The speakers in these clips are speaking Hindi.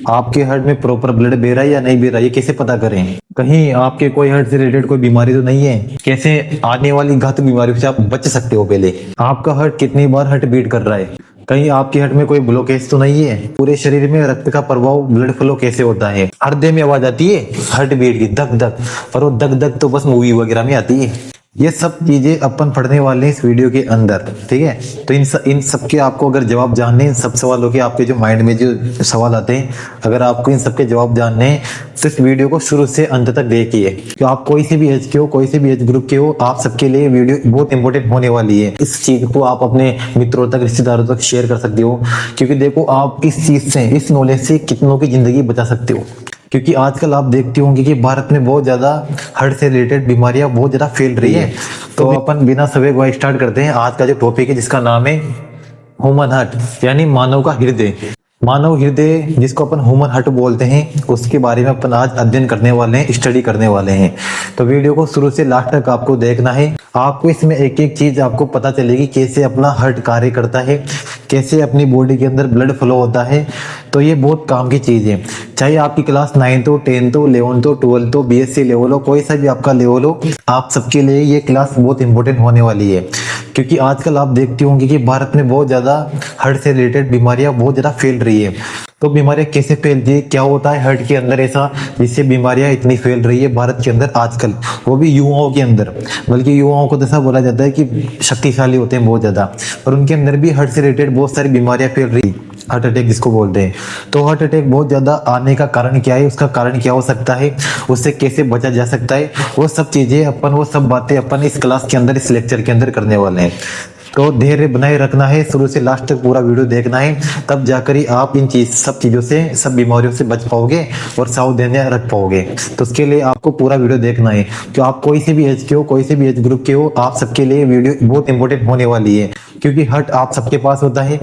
आपके हार्ट में प्रॉपर ब्लड बह रहा है या नहीं बह रहा है, ये कैसे पता करें? कहीं आपके कोई हार्ट से रिलेटेड कोई बीमारी तो नहीं है? कैसे आने वाली घातक बीमारियों से आप बच सकते हो? पहले आपका हार्ट कितनी बार हार्ट बीट कर रहा है? कहीं आपके हार्ट में कोई ब्लॉकेज तो नहीं है? पूरे शरीर में रक्त का प्रवाह, ब्लड फ्लो कैसे होता है? हृदय में आवाज आती है हार्ट बीट की, धक धक, पर वो धक धक तो बस मूवी वगैरह में आती है। ये सब चीजें अपन पढ़ने वाले हैं इस वीडियो के अंदर, ठीक है? तो इन सब के आपको अगर जवाब जानने हैं, इन सब सवालों के आपके जो माइंड में जो सवाल आते हैं, अगर आपको इन सब के जवाब जानने हैं तो इस वीडियो को शुरू से अंत तक देखिए। कि आप कोई से भी एज के हो, कोई से भी एज ग्रुप के हो, आप सबके लिए वीडियो बहुत इंपॉर्टेंट होने वाली है। इस चीज को आप अपने मित्रों तक, रिश्तेदारों तक शेयर कर सकते हो, क्योंकि देखो आप इस चीज से, इस नॉलेज से कितनों की जिंदगी बचा सकते हो। क्योंकि आजकल आप देखते होंगे कि भारत में बहुत ज्यादा हार्ट से रिलेटेड बीमारियां बहुत ज्यादा फैल रही है। तो अपन बिना समय गवाए स्टार्ट करते हैं आज का जो टॉपिक है, जिसका नाम है ह्यूमन हार्ट, यानी मानव का हृदय। मानव हृदय, जिसको अपन ह्यूमन हार्ट बोलते हैं, उसके बारे में अपन आज अध्ययन करने वाले हैं, स्टडी करने वाले हैं। तो वीडियो को शुरू से लास्ट तक आपको देखना है। आपको इसमें एक एक चीज आपको पता चलेगी, कैसे अपना हार्ट कार्य करता है, कैसे अपनी बॉडी के अंदर ब्लड फ्लो होता है। तो ये बहुत काम की चीज है। चाहे आपकी क्लास 9th हो, 10th हो, 11th हो, 12th हो, BSc लेवल हो, कोई सा भी आपका लेवल हो, आप सबके लिए ये क्लास बहुत इंपॉर्टेंट होने वाली है। क्योंकि आजकल आप देखते होंगे कि भारत में बहुत ज्यादा हार्ट से रिलेटेड बीमारियां बहुत ज्यादा फैल रही है। तो बीमारियां कैसे फैलती है, क्या होता है हार्ट के अंदर ऐसा जिससे बीमारियां इतनी फैल रही है भारत के अंदर आजकल, वो भी युवाओं के अंदर। बल्कि युवाओं को तो ऐसा बोला जाता है कि शक्तिशाली होते हैं बहुत ज्यादा, पर उनके अंदर भी हार्ट से रिलेटेड बहुत सारी बीमारियां फैल रही है। हार्ट अटैक जिसको बोलते हैं। तो हार्ट अटैक बहुत ज्यादा आने का कारण क्या है, उसका कारण क्या हो सकता है, उससे कैसे बचा जा सकता है, वो सब चीजें अपन, वो सब बातें अपन इस क्लास के अंदर, इस लेक्चर के अंदर करने वाले हैं। तो धैर्य बनाए रखना है, शुरू से लास्ट तक पूरा वीडियो देखना है, तब जाकर ही आप इन सब चीजों से, सब बीमारियों से बच पाओगे और सावधानियां रख पाओगे। तो उसके लिए आपको पूरा वीडियो देखना है। तो आप कोई से भी एज के हो, कोई से भी एज ग्रुप के हो, आप सबके लिए वीडियो बहुत इंपॉर्टेंट होने वाली है। क्योंकि हार्ट आप सबके पास होता है,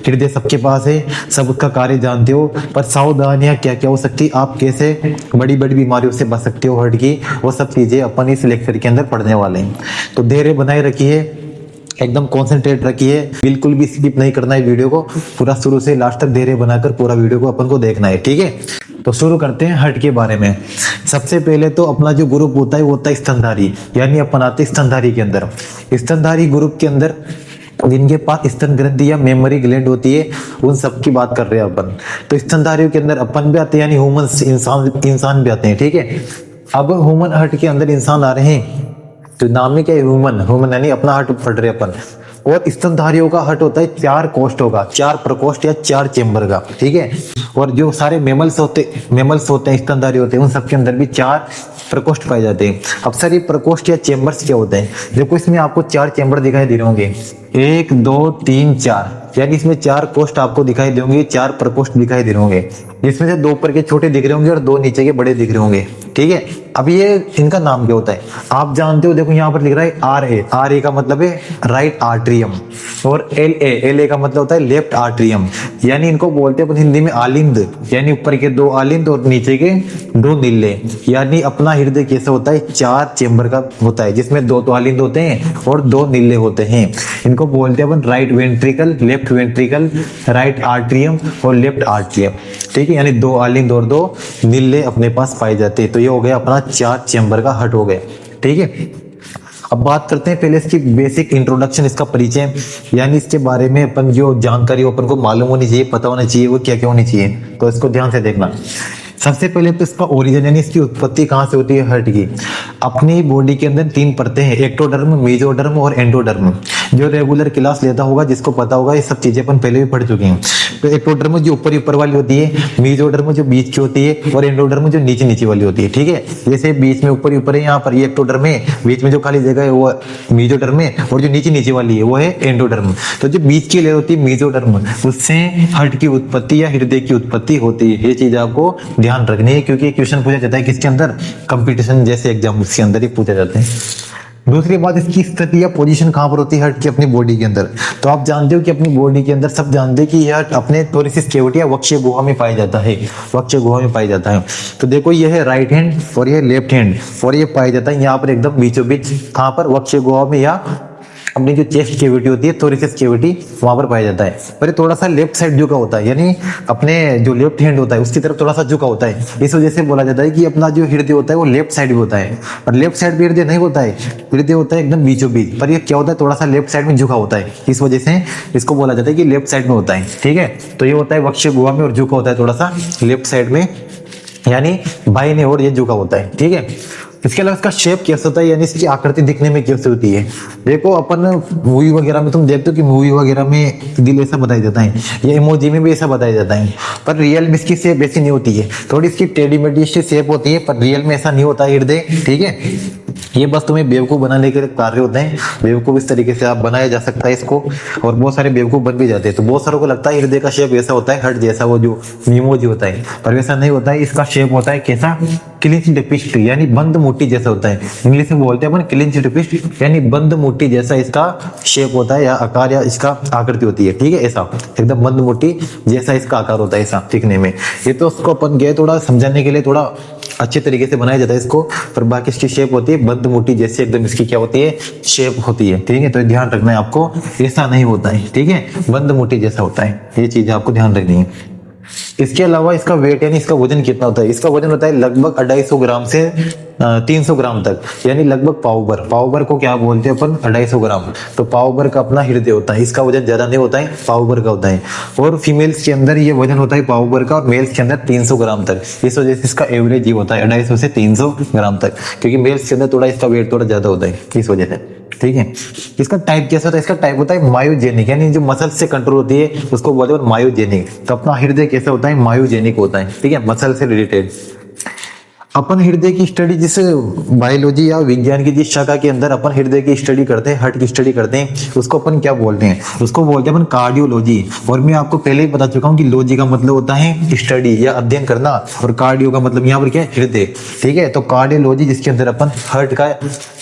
हृदय सबके पास है, सब उसका कार्य जानते हो, पर सावधानियां क्या क्या हो सकती है, आप कैसे बड़ी बड़ी बीमारियों से बच सकते हो हार्ट की, वो सब चीजें अपन इस लेक्चर के अंदर पढ़ने वाले हैं। तो धैर्य बनाए रखिए, एकदम कॉन्सेंट्रेट रखिए, बिल्कुल भी स्किप नहीं करना है वीडियो को, पूरा शुरू से लास्ट तक धैर्य बनाकर पूरा वीडियो को अपन को देखना है, ठीक है? तो शुरू करते हैं हार्ट के बारे में। सबसे पहले तो अपना जो ग्रुप होता है वो होता है स्तनधारी, यानी अपन आते हैं स्तनधारी के अंदर। स्तनधारी ग्रुप के अंदर जिनके पास स्तन ग्रंथि या मेमोरी ग्लैंड होती है, उन सब की बात कर रहे हैं अपन। तो स्तनधारियों के अंदर अपन भी आते हैं, यानी ह्यूमन, इंसान भी आते हैं, ठीक है? अब ह्यूमन हार्ट के अंदर इंसान आ रहे हैं, तो नाम में क्या है, ह्यूमन। ह्यूमन यानी अपना हार्ट पढ़ रहे अपन। और स्तनधारियों का हार्ट होता है 4 कोष्ठ होगा, 4 प्रकोष्ठ या 4 चेम्बर का, ठीक है? और जो सारे मेमल्स होते हैं, स्तनधारी होते हैं, उन सबके अंदर भी 4 प्रकोष्ठ पाए जाते हैं। अब सर ये प्रकोष्ठ या चेम्बर्स क्या होते हैं? देखो इसमें आपको 4 चेम्बर दिखाई दे रहे होंगे, 1 2 3 4, यानी इसमें 4 कोष्ठ आपको दिखाई दे होंगे, 4 प्रकोष्ठ दिखाई दे रहे होंगे, जिसमें से 2 ऊपर के छोटे दिख रहे होंगे और 2 नीचे के बड़े दिख रहे होंगे, ठीक है? अब ये इनका नाम क्या होता है आप जानते हो? देखो यहाँ पर लिख रहा है RA का मतलब है राइट आर्ट्रियम, और LA का मतलब होता है लेफ्ट आर्ट्रियम। यानी इनको बोलते हैं हिंदी में आलिंद, यानी ऊपर के 2 आलिंद और नीचे के 2 नीले। यानी अपना हृदय कैसा होता है, 4 चेम्बर का होता है, जिसमें 2 तो आलिंद होते हैं और 2 नीले होते हैं। इनको बोलते हैं अपन right ventricle, left ventricle, right atrium और लेफ्ट आर्ट्रियम, ठीक है? यानी 2 आलिंद और 2 नीले अपने पास पाए जाते हैं। तो ये हो गया अपना 4 चेम्बर का हार्ट हो गया, ठीक है? अब बात करते हैं पहले इसकी बेसिक इंट्रोडक्शन, इसका परिचय, यानी इसके बारे में अपन जो जानकारी अपन को मालूम होनी चाहिए, पता होना चाहिए, वो क्या क्या होनी चाहिए। तो इसको ध्यान से देखना। सबसे पहले तो इसका ओरिजिन, यानी इसकी उत्पत्ति कहाँ से होती है हार्ट की। अपनी बॉडी के अंदर 3 परतें हैं, एक्टोडर्म, मेसोडर्म और एंडोडर्म। जो रेगुलर क्लास लेता होगा, जिसको पता होगा, ये सब चीजें अपन पहले भी पढ़ चुके हैं। तो एक्टोडर्म जो ऊपर वाली होती है, मेसोडर्म जो बीच की होती है, और एंडोडर्म जो नीचे वाली होती है, ठीक है? जैसे बीच में ऊपर है, यहाँ पर ये एक्टोडर्म है, बीच में जो खाली जगह है वो मेसोडर्म है, और जो नीचे वाली है वो है एंडोडर्म। तो जो बीच की लेयर होती है मेसोडर्म, उससे हार्ट की उत्पत्ति या हृदय की उत्पत्ति होती है। ये चीज आपको ध्यान रखनी है, क्योंकि क्वेश्चन पूछा जाता है किसके अंदर, कंपटीशन जैसे एग्जाम के अंदर ही पूछा जाते हैं। दूसरी बात, इसकी स्थिति या पोजीशन कहाँ पर होती है हार्ट की अपनी बॉडी के अंदर। तो आप जानते हो कि अपनी बॉडी के अंदर सब जानते हैं कि यह हार्ट अपने थोरेसिस कैविटी या वक्षीय गुहा में पाया जाता है, वक्षीय गुहा में पाया जाता है। तो देखो ये है राइट हैंड और ये लेफ्ट हैंड, और ये पाया जाता है यहाँ पर एकदम बीचों बीच, कहाँ पर, वक्षीय गुहा में या अपनी जो चेस्ट कैविटी होती है, थोरेसिस कैविटी, वहां पर पाया जाता है। पर ये थोड़ा सा लेफ्ट साइड झुका होता है, यानी अपने जो लेफ्ट हैंड होता है उसकी तरफ थोड़ा सा झुका होता है। इस वजह से बोला जाता है कि अपना जो हृदय होता है वो लेफ्ट साइड में होता है। पर लेफ्ट साइड में हृदय नहीं होता है, हृदय होता है एकदम बीचों बीच। पर ये क्या होता है, थोड़ा सा लेफ्ट साइड में झुका होता है, इस वजह से इसको बोला जाता है कि लेफ्ट साइड में होता है। ठीक है, तो ये होता है वक्ष गुहा में और झुका होता है थोड़ा सा लेफ्ट साइड में, यानी बाईं ओर ये झुका होता है। ठीक है, इसके अलावा इसका शेप कैसा होता है, यानी इसकी आकृति दिखने में कैसे होती है। देखो अपन मूवी वगैरह में तुम देखते हो कि मूवी वगैरह में दिल ऐसा बताया जाता है, या इमोजी में भी ऐसा बताया जाता है, पर रियल में इसकी शेप ऐसी नहीं होती है, थोड़ी इसकी टेढ़ी मेढ़ी शेप होती है, पर रियल में ऐसा नहीं होता है हृदय। ठीक है, ये बस तुम्हें बेवकूफ बनाने के कार्य होते हैं। बेवकूफ इस तरीके से आप बनाया जा सकता है इसको, और बहुत सारे बेवकूफ बन भी जाते हैं। तो बहुत सारों को लगता है हृदय का शेप ऐसा होता है, हर्ट जैसा, वो जो इमोजी होता है, पर वैसा नहीं होता है। इसका शेप होता है कैसा, क्लिंच्ड फिस्ट, यानी बंद मुट्ठी जैसा होता है। इंग्लिश में बोलते हैं अपन क्लिंच्ड फिस्ट, यानी बंद मुट्ठी जैसा इसका शेप होता है, या आकार, या इसका आकृति होती है। ठीक है, ऐसा एकदम बंद मुट्ठी जैसा इसका आकार होता है, ऐसा दिखने में। ये तो उसको अपन गए थोड़ा समझाने के लिए, थोड़ा अच्छे तरीके से बनाया जाता है इसको, पर बाकी इसकी शेप होती है बंद मुट्ठी जैसे, एकदम इसकी क्या होती है, शेप होती है। ठीक है, तो ध्यान रखना है आपको, ऐसा नहीं होता है। ठीक है, बंद मुट्ठी जैसा होता है, ये चीज आपको ध्यान रखनी है। इसके अलावा इसका वेट, यानी इसका वजन कितना होता है, इसका वजन होता है लगभग 250 ग्राम से 300 ग्राम तक, यानी लगभग पाव भर। पाव भर को क्या बोलते हैं अपन, 250 ग्राम। तो पाव भर का अपना हृदय होता है, इसका वजन ज्यादा नहीं होता है, पाव भर का होता है। और फीमेल्स के अंदर ये वजन होता है पाव भर का, और मेल्स के अंदर 300 ग्राम तक। इस वजह से इसका एवरेज ये होता है 250 से 300 ग्राम तक, क्योंकि मेल्स के अंदर थोड़ा इसका वेट थोड़ा ज्यादा होता है, इस वजह से। ठीक है, इसका टाइप कैसा होता है, इसका टाइप होता है मायोजेनिक, यानी जो मसल से कंट्रोल होती है उसको बोलते हैं मायोजेनिक। तो अपना हृदय कैसा होता है, मायोजेनिक होता है। ठीक है, मसल से रिलेटेड। अपन हृदय की स्टडी, जिस बायोलॉजी या विज्ञान की जिस शाखा के अंदर अपन हृदय की स्टडी करते हैं, हार्ट की स्टडी करते हैं, उसको अपन क्या बोलते हैं, उसको बोलते हैं अपन कार्डियोलॉजी। और मैं आपको पहले ही बता चुका हूँ कि लॉजी का मतलब होता है स्टडी या अध्ययन करना, और कार्डियो का मतलब यहाँ पर क्या है, हृदय। ठीक है, तो कार्डियोलॉजी जिसके अंदर अपन हार्ट का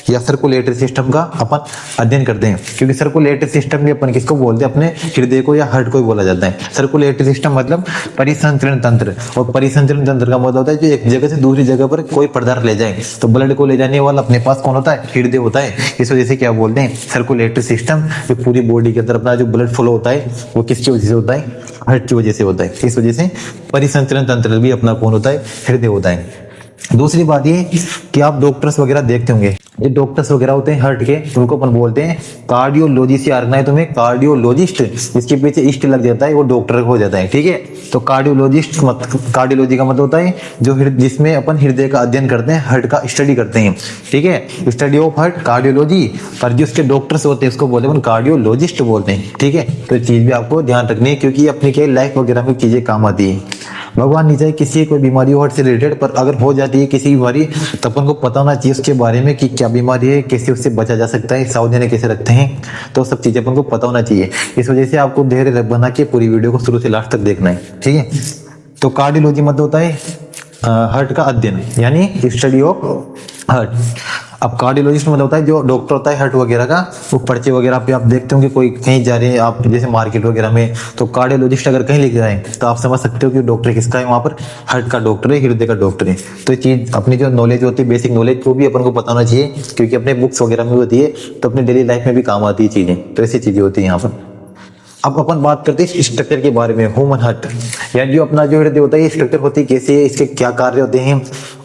या सर्कुलेटरी सिस्टम का अपन अध्ययन करते हैं, क्योंकि सर्कुलेटरी सिस्टम भी अपन किसको बोलते हैं, अपने हृदय को या हार्ट को ही बोला जाता है। सर्कुलेटरी सिस्टम मतलब परिसंचरण तंत्र, और परिसंचरण तंत्र का मतलब होता है जो एक जगह से दूसरी जगह पर कोई पदार्थ ले जाए। तो ब्लड को ले जाने वाला अपने पास कौन होता है, हृदय होता है। इस वजह से क्या बोलते हैं, सर्कुलेटरी सिस्टम। जो पूरी बॉडी के अंदर अपना जो ब्लड फ्लो होता है वो किसकी वजह से होता है, हार्ट की वजह से होता है। इस वजह से परिसंचरण तंत्र भी अपना कौन होता है, हृदय होता है। दूसरी बात ये कि आप डॉक्टर्स वगैरह देखते होंगे, ये डॉक्टर्स वगैरह होते हैं हार्ट के, उनको अपन बोलते हैं कार्डियोलॉजी से आना है तुम्हें, कार्डियोलॉजिस्ट, इसके पीछे इस्ट लग जाता है, वो डॉक्टर हो जाता है। ठीक है, तो कार्डियोलॉजिस्ट कार्डियोलॉजी का मतलब होता है जो जिसमें अपन हृदय का अध्ययन करते हैं, हार्ट का स्टडी करते हैं। ठीक है, स्टडी ऑफ हार्ट कार्डियोलॉजी। पर जो उसके डॉक्टर्स होते हैं उसको बोलते हैं कार्डियोलॉजिस्ट बोलते हैं। ठीक है, तो ये चीज भी आपको ध्यान रखनी है, क्योंकि ये अपनी क्या लाइफ वगैरह में चीजें काम आती है। भगवान नहीं चाहे किसी कोई बीमारी हो हार्ट से रिलेटेड, पर अगर हो जाती है किसी बीमारी तो अपन को पता होना चाहिए उसके बारे में कि क्या बीमारी है, कैसे उससे बचा जा सकता है, सावधानी कैसे रखते हैं, तो सब चीजें अपन को पता होना चाहिए। इस वजह से आपको धैर्य बना के पूरी वीडियो को शुरू से लास्ट तक देखना है। ठीक है, तो कार्डियोलॉजी मतलब होता है हार्ट का अध्ययन, यानी स्टडी ऑफ हार्ट। अब कार्डियोलॉजिस्ट मतलब होता है जो डॉक्टर होता है हार्ट वगैरह का, वो पर्चे वगैरह पे आप देखते होंगे, कोई कहीं जा रहे हैं आप जैसे मार्केट वगैरह में, तो कार्डियोलॉजिस्ट अगर कहीं लेके जाए तो आप समझ सकते हो कि डॉक्टर किसका है, वहाँ पर हार्ट का डॉक्टर है, हृदय का डॉक्टर है। तो ये चीज अपनी जो नॉलेज होती है, बेसिक नॉलेज, वो भी अपन को पता होना चाहिए, क्योंकि अपने बुक्स वगैरह में होती है, तो अपनी डेली लाइफ में भी काम आती है चीजें। तो ऐसी चीजें होती है यहाँ पर। अब अपन बात करते हैं स्ट्रक्चर के बारे में, ह्यूमन हार्ट, यानी जो अपना जो हृदय होता है, ये स्ट्रक्चर होती है कैसे है, इसके क्या कार्य होते हैं,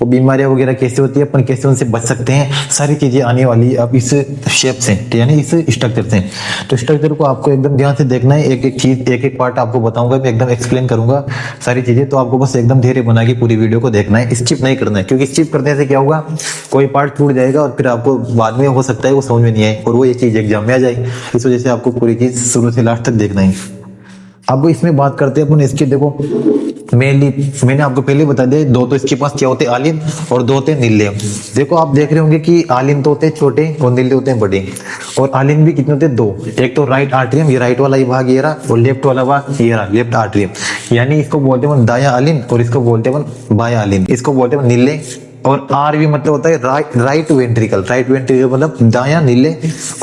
वो बीमारियां वगैरह कैसे होती है, अपन कैसे उनसे बच सकते हैं, सारी चीजें आने वाली अब इस शेप से, यानी इस स्ट्रक्चर से। तो स्ट्रक्चर को आपको एकदम ध्यान से देखना है, एक एक चीज, एक एक पार्ट आपको बताऊंगा, मैं एकदम एक्सप्लेन करूंगा सारी चीजें। तो आपको बस एकदम धैर्य बना के पूरी वीडियो को देखना है, स्किप नहीं करना है, क्योंकि स्किप करने से क्या होगा, कोई पार्ट छूट जाएगा और फिर आपको बाद में हो सकता है वो समझ में नहीं आए और वो ये चीज एग्जाम में आ जाए। इस वजह से आपको पूरी चीज शुरू से लास्ट तक देखना है। अब इसमें बात करते हैं अपन इसकी, देखो मेनली मैंने आपको पहले बता दिया, दो तो इसके पास क्या होते हैं, आलिन, और दो होते हैं नीले। देखो आप देख रहे होंगे कि आलिन तो होते हैं छोटे और नीले होते हैं बड़े, और आलिन भी कितने होते हैं, दो। एक तो राइट आर्ट्रियम, ये राइट वाला ये भाग ये रहा, और लेफ्ट वाला भाग ये रहा, लेफ्ट आर्ट्रियम। यानी इसको बोलते हैं दाया आलिन और इसको बोलते हैं बाया आलिन, इसको बोलते हैं नीले और आरवी मतलब होता है राइट वेंट्रिकल। राइट वेंट्रिकल मतलब दायां नीले,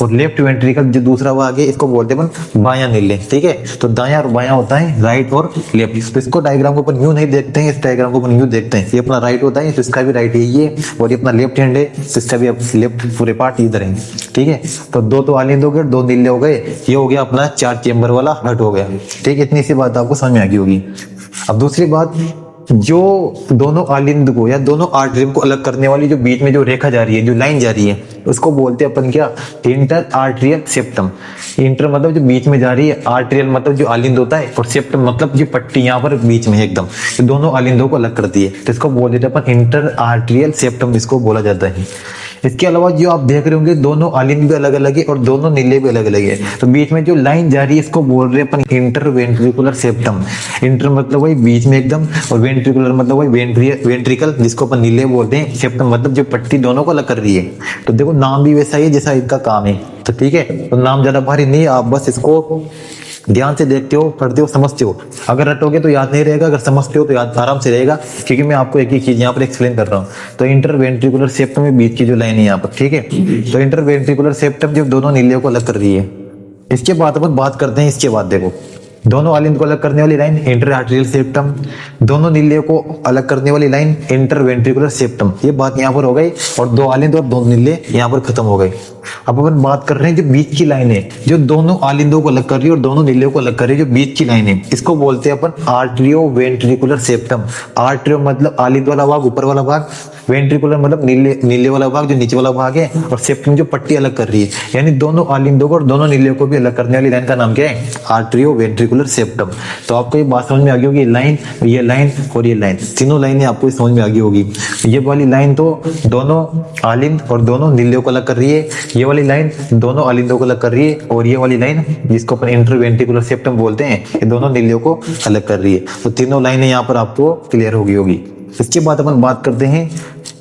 और लेफ्ट वेंट्रिकल जो दूसरा भाग है इसको बोलते हैं अपन बायां नीले। ठीक है, तो दायां और बायां होता है राइट और लेफ्ट। तो इसको डायग्राम को अपन यूं नहीं देखते हैं, इस डायग्राम को अपन यूं देखते हैं। ये अपना राइट होता है तो इसका भी राइट है ये, और ये अपना लेफ्ट हैंड है तो इसका भी लेफ्ट पूरे पार्ट इधर है। ठीक है, तो दो तो आलिंद हो गए, दो नीले हो गए, ये हो गया अपना 4 चेंबर वाला हार्ट हो गया। ठीक है, इतनी सी बात आपको समझ में आ गई होगी। अब दूसरी बात, जो दोनों आलिंद को या दोनों आर्टरी को अलग करने वाली जो बीच में जो रेखा जा रही है, जो लाइन जा रही है, उसको बोलते हैं अपन क्या, इंटर आर्टरियल सेप्टम। इंटर मतलब जो बीच में जा रही है, आर्टरियल मतलब जो आलिंद होता है, और सेप्टम मतलब जो पट्टी यहाँ पर बीच में है एकदम, तो दोनों आलिंदों को अलग करती है, तो इसको बोल देते हैं अपन इंटर आर्टरियल सेप्टम, इसको बोला जाता है। इसके अलावा जो आप देख रहे होंगे दोनों आलिंद भी अलग अलग है और दोनों नीले भी अलग अलग है, तो बीच में जो लाइन जा रही है इसको बोल रहे हैं अपन इंटर वेंट्रिकुलर सेप्टम। इंटर मतलब वही बीच में एकदम, और वेंट्रिकुलर मतलब वही वेंट्रिकल जिसको अपन नीले बोलते हैं, सेप्टम मतलब जो पट्टी दोनों को अलग कर रही है। तो देखो नाम भी वैसा ही है जैसा इनका काम है। तो ठीक है, तो नाम ज्यादा भारी नहीं है, आप बस इसको ध्यान से देखते हो, पढ़ते हो, समझते हो। अगर रटोगे तो याद नहीं रहेगा, अगर समझते हो तो याद आराम से रहेगा, क्योंकि मैं आपको एक ही चीज यहाँ पर एक्सप्लेन कर रहा हूँ। तो इंटर वेंट्रिकुलर सेप्टम में बीच की जो लाइन है यहाँ पर, ठीक है, तो इंटर वेंट्रिकुलर सेप्टम जो दोनों नीलियों को अलग कर रही है। इसके बाद अपन बात करते हैं, इसके बाद देखो दोनों आलिंद को अलग करने वाली लाइन इंटर आर्टरियल सेप्टम, दोनों नीलियों को अलग करने वाली लाइन इंटर वेंट्रिकुलर सेप्टम। ये बात यहाँ पर हो गई, और दो आलिंद और दो नीले यहाँ पर खत्म हो गए। अब अपन बात कर रहे हैं जो बीच की लाइन है, जो दोनों आलिंदों को अलग कर रही है और दोनों नीलियों को अलग कर रही है, जो बीच की लाइन है, इसको बोलते हैं अपन आर्टरियो वेंट्रिकुलर सेप्टम। आर्टरियो मतलब आलिंद वाला भाग, ऊपर वाला भाग, वेंट्रिकुलर मतलब नीले वाला भाग जो नीचे वाला भाग है, और सेप्टम जो पट्टी अलग कर रही है, यानी दोनों आलिंदों को और दोनों नीलियों को भी अलग करने वाली लाइन का नाम क्या है, आर्टरियो वेंट्रिकुलर सेप्टम। तो आपको ये बात समझ में आ गई होगी, लाइन, ये लाइन और ये लाइन, तीनों लाइनें आपको समझ में आ गई होगी। ये वाली लाइन तो दोनों आलिंद और दोनों नीलियों को अलग कर रही है, ये वाली लाइन दोनों आलिंदों को अलग कर रही है, और ये वाली लाइन जिसको अपन इंटर वेंट्रिकुलर सेप्टम बोलते हैं, ये दोनों नीलियों को अलग कर रही है। तो तीनों लाइनें यहाँ पर आपको क्लियर हो गई होगी। इसके बाद अपन बात करते हैं,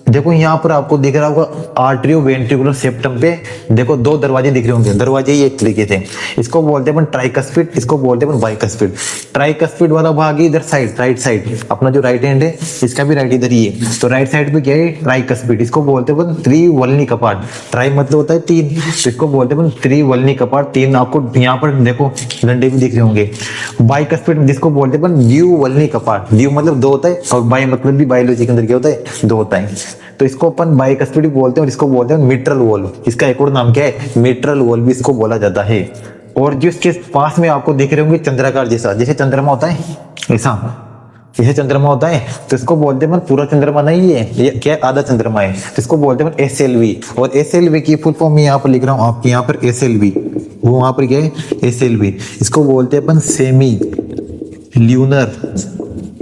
देखो यहाँ पर आपको दिख रहा होगा आर्टरियो वेंट्रिकुलर सेप्टम पे देखो दो दरवाजे दिख रहे होंगे, दरवाजे ये एक तरीके से, इसको बोलते हैं अपन ट्राइकस्पिड, इसको बोलते हैं अपन बाइकस्पिड। ट्राइकस्पिड वाला भाग इधर साइड, राइट साइड, अपना जो राइट हैंड है इसका भी राइट इधर ही है, तो राइट साइड पे क्या है, ट्राइकस्पिड, इसको बोलते हैं अपन त्रिवलनी कपाट। ट्राई मतलब होता है तीन, तो इसको बोलते हैं अपन त्रिवलनी कपाट। तीन आपको यहाँ पर देखो डंडे भी दिख रहे होंगे। बाइकस्पिड जिसको बोलते हैं अपन द्विवलनी कपाट, द्विव मतलब दो होता है, और बाई मतलब भी बायोलॉजी के अंदर क्या होता है, दो होता है, तो इसको अपन बाइकस्पिड बोलते हैं, और इसको बोलते हैं मिट्रल वॉल्व। इसका एक और नाम क्या है, मिट्रल वॉल्व भी इसको बोला जाता है। और जो इसके पास में आपको दिख रहे होंगे चंद्राकार जैसा, जैसे चंद्रमा होता है ऐसा, जैसे चंद्रमा होता है, तो इसको बोलते हैं पूरा चंद्रमा नहीं है, ये क्या आधा चंद्रमा है, तो इसको बोलते हैं SLV। और SLV की फुल फॉर्म यहाँ पर लिख रहा हूँ आपके यहाँ पर, SLV वो वहां पर क्या है, SLV, इसको बोलते हैं अपन सेमी ल्यूनर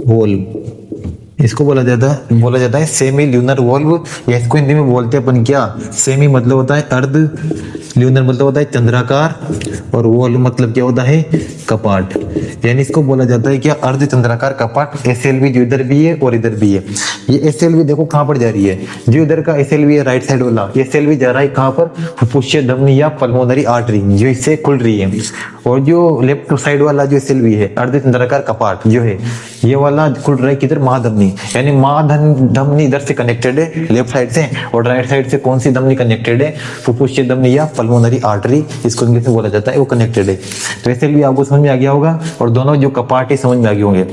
वॉल्व, इसको बोला जाता है सेमी ल्यूनर वॉल्व, या इसको हिंदी में बोलते हैं अपन क्या, सेमी मतलब होता है अर्ध, ल्यूनर मतलब होता है चंद्राकार, और वॉल्व मतलब क्या होता है, कपाट, यानी इसको बोला जाता है क्या, अर्ध चंद्राकार कपाट। SLV जो इधर भी है और इधर भी है। ये SLV देखो कहाँ पर जा रही है, जो इधर का SLV है राइट साइड वाला, ये SLV जा रहा है कहाँ पर, फुफ्फुसीय धमनी या पल्मोनरी आर्टरी जो इससे खुल रही है, और जो लेफ्ट साइड वाला जो SLV है अर्ध चंद्राकार कपाट जो है, ये वाला खुल रहा है किधर, महाधमनी, यानी महाधमनी इधर से कनेक्टेड है लेफ्ट साइड से, और राइट साइड से कौन सी धमनी कनेक्टेड है, फुफ्फुसीय धमनी या पल्मोनरी आर्टरी, इसको इंग्लिश में बोला जाता है, वो कनेक्टेड है। तो SLV आपको समझ में आ गया होगा, और दोनों जो कपाट है समझ में आ गए होंगे।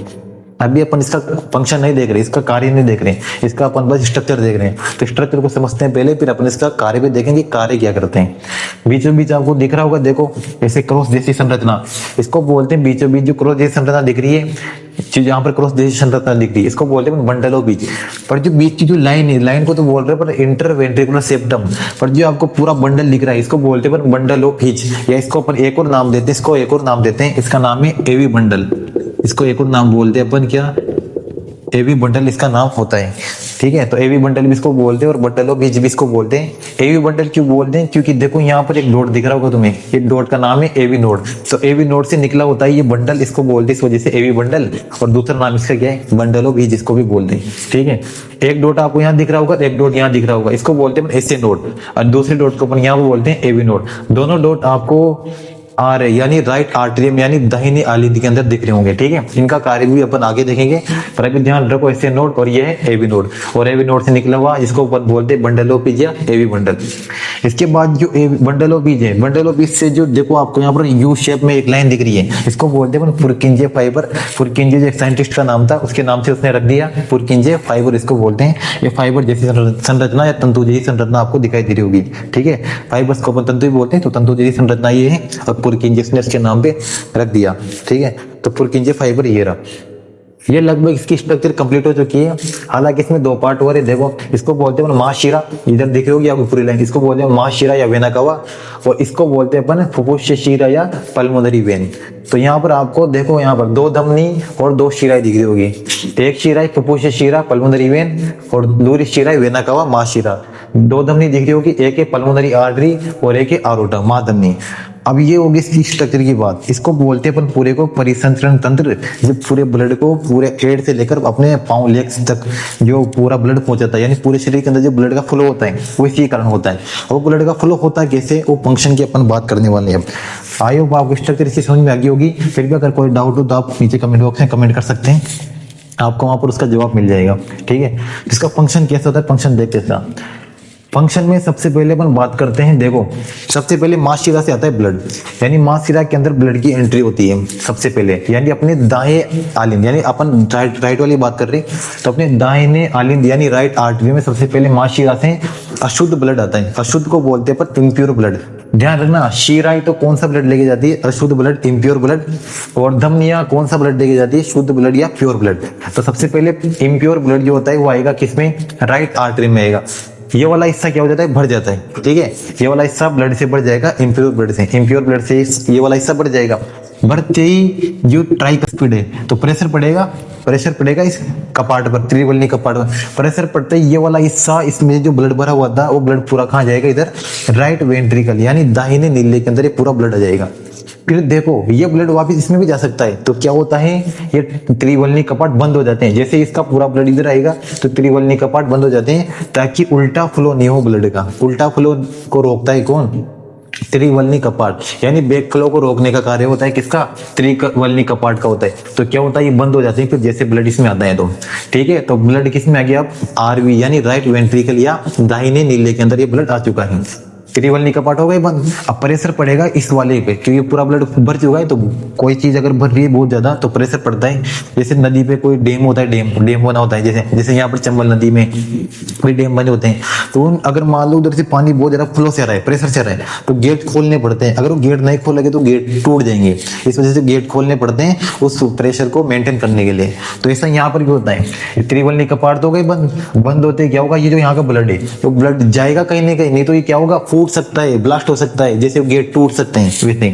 अभी अपन इसका फंक्शन नहीं देख रहे, इसका कार्य नहीं देख रहे, इसका अपन बस स्ट्रक्चर देख रहे हैं। तो स्ट्रक्चर को समझते हैं पहले, फिर अपन इसका कार्य भी देखेंगे, कार्य क्या करते हैं। बीचों बीच आपको दिख रहा होगा, देखो ऐसे क्रॉस जैसी संरचना, इसको बोलते हैं बीचों बीच जो क्रॉस जैसी संरचना दिख रही है, जहाँ पर क्रॉस जैसी संरचना दिख रही है, इसको बोलते हैं बंडल ऑफ बीच। पर जो बीच की जो लाइन है, लाइन को तो बोल रहे हैं पर इंटर वेंट्रिकुलर सेप्टम, पर जो आपको पूरा बंडल दिख रहा है इसको बोलते हैं बंडल ऑफ बीच, या इसको अपन एक और नाम देते हैं, इसको एक और नाम देते हैं, इसका नाम है एवी बंडल। इसको एक और नाम बोलते हैं अपन क्या, एवी बंडल इसका नाम होता है। ठीक है, तो एवी बंडल भी इसको बोलते हैं, और बंडल ऑफ बीच भी इसको बोलते हैं। एवी बंडल क्यों बोलते हैं, क्योंकि देखो यहाँ पर एक डॉट दिख रहा होगा तुम्हें, ये डॉट का नाम है एवी नोड, तो एवी नोड से निकला होता है ये बंडल, इसको बोलते हैं इस वजह से एवी बंडल। और दूसरा नाम इसका क्या है, बंडल ऑफ बीच, इसको भी बोलते हैं। ठीक है, एक डॉट आपको यहाँ दिख रहा होगा, एक डॉट यहाँ दिख रहा होगा, इसको बोलते हैं एसए नोड, और दूसरे डॉट को अपन यहाँ बोलते हैं एवी नोड। दोनों डॉट आपको आ रहे यानी राइट आर्टरियम यानी दाहिनी आलिंदी के अंदर दिख रहे होंगे। ठीक है, इनका कार्य भी अपन आगे देखेंगे, पर अभी ध्यान रखो ऐसे नोड। और ये है एवी नोड, और एवी नोड से निकला हुआ इसको अपन बोलते हैं बंडल ऑफ बीज या एवी बंडल। इसके बाद जो बंडल ऑफ बीज है, बंडल ऑफ बीज से जो देखो आपको यहाँ पर यू शेप में एक लाइन दिख रही है, इसको बोलते हैं पुरकिंजे फाइबर। पुरकिंजे जो एक साइंटिस्ट का नाम था, उसके नाम से उसने रख दिया पुरकिंजे फाइबर, इसको बोलते हैं। ये फाइबर जैसी संरचना या तंतु जैसी संरचना आपको दिखाई दे रही होगी। ठीक है, फाइबर्स को अपन तंतु भी बोलते हैं, तो तंतु जैसी संरचना ये है और पुरकिंजे ने इसके नाम पे रख दिया। ठीक है, तो पुरकिंजे फाइबर ये रहा, ये लगभग इसकी स्ट्रक्चर कंप्लीट हो चुकी है। हालांकि इसमें दो पार्ट हो रहे, देखो इसको बोलते हैं महाशिरा, इधर दिख रही होगी आपको पूरी लाइन, इसको बोलते हैं महाशिरा या वेना कवा, और इसको बोलते हैं अपन फुफ्फुस शिरा या पल्मोनरी वेन। तो यहाँ पर आपको देखो यहाँ पर दो धमनी और दो शिराएं दिख रही होगी, एक शिरा फुफ्फुस शिरा पल्मोनरी वेन और दूसरी शिरा वेना कवा महाशिरा। दो धमनी दिख रही होगी, एक है पल्मोनरी आर्टरी और एक है आरोटा महाधमनी। अब ये होगी इसकी स्ट्रक्चर की बात, इसको बोलते हैं अपन पूरे को परिसंचरण तंत्र। जब पूरे ब्लड को पूरे हेड से लेकर अपने पांव लेग्स तक जो पूरा ब्लड पहुंचाता है, यानी पूरे शरीर के अंदर जो ब्लड का फ्लो होता है वो इसी कारण होता है। वो ब्लड का फ्लो होता है कैसे, वो फंक्शन की अपन बात करने वाले हैं। आई होप आपको स्ट्रक्चर इसकी समझ में आ गई होगी। फिर भी अगर कोई डाउट हो तो आप नीचे कमेंट बॉक्स में कमेंट कर सकते हैं, आपको वहां पर उसका जवाब मिल जाएगा। ठीक है, इसका फंक्शन कैसा होता है, फंक्शन देखते हैं। फंक्शन में सबसे पहले अपन बात करते हैं, देखो सबसे पहले मांसशिरा से आता है ब्लड, यानी मांसशिरा के अंदर ब्लड की एंट्री होती है सबसे पहले, यानी अपने दाएं आलिंद, यानी अपन राइट वाली बात कर रहे हैं, तो अपने दाहिने आलिंद यानी राइट आर्टरी में सबसे पहले मांसशिरा से अशुद्ध ब्लड आता है। अशुद्ध को बोलते हैं पर इम्प्योर ब्लड। ध्यान रखना, शिराएं तो कौन सा ब्लड लेके जाती है, अशुद्ध ब्लड इम्प्योर ब्लड, और धमनियां कौन सा ब्लड लेके जाती है, शुद्ध ब्लड या प्योर ब्लड। तो सबसे पहले इम्प्योर ब्लड जो होता है वो आएगा किसमें, राइट आर्टरी में आएगा। ये वाला हिस्सा क्या हो जाता है, भर जाता है। ठीक है, ये वाला हिस्सा ब्लड से बढ़ जाएगा, इम्प्योर ब्लड से, इम्प्योर ब्लड से ये वाला हिस्सा बढ़ जाएगा। बढ़ते ही जो ट्राइकस्पिड है तो प्रेशर पड़ेगा इस कपाट पर, त्रिवलनी कपाट पर। प्रेशर पड़ते ही ये वाला हिस्सा, इसमें जो ब्लड भरा हुआ था वो ब्लड पूरा कहाँ जाएगा, इधर राइट वेंट्रिकल यानी दाहिने नीले के अंदर ये पूरा ब्लड आ जाएगा। फिर देखो ये ब्लड वापस इसमें भी जा सकता है, तो क्या होता है, ये त्रिवलनी कपाट बंद हो जाते हैं। जैसे इसका पूरा ब्लड इधर आएगा तो त्रिवलनी कपाट बंद हो जाते हैं, ताकि उल्टा फ्लो नहीं हो ब्लड का। उल्टा फ्लो को रोकता है कौन, त्रिवलनी कपाट, यानी बैक फ्लो को रोकने का कार्य होता है किसका, त्रिवलनी कपाट का होता है। तो क्या होता है, ये बंद हो जाते हैं फिर जैसे ब्लड इसमें आता है तो। ठीक है, तो ब्लड किस में आ गया, अब आरवी यानी राइट वेंट्रिकल या दाहिने नीले के अंदर ये ब्लड आ चुका है। त्रिवलनी कपाट हो गए बंद। अब प्रेशर पड़ेगा इस वाले पे, क्योंकि पूरा ब्लड भर चुका है, तो कोई चीज अगर भर रही है बहुत ज्यादा तो प्रेशर पड़ता है। जैसे नदी पे कोई डैम होता है, डैम बना होता है, जैसे यहाँ पर चंबल नदी में कोई डैम बने होते हैं, तो अगर मान लो उधर से पानी बहुत ज्यादा फ्लो से आ रहा है, प्रेशर से आ रहा है, तो गेट खोलने पड़ते हैं। अगर वो गेट नहीं खोलेंगे तो गेट टूट जाएंगे, इस वजह से गेट खोलने पड़ते हैं उस प्रेशर को मेंटेन करने के लिए। तो ऐसा यहाँ पर भी होता है। त्रिवलनी कपाट तो हो गए बंद होते क्या होगा, ये जो यहाँ का ब्लड है तो ब्लड जाएगा कहीं ना कहीं, नहीं तो ये क्या होगा, फूट सकता है, ब्लास्ट हो सकता है, जैसे गेट टूट सकते हैं वैसे।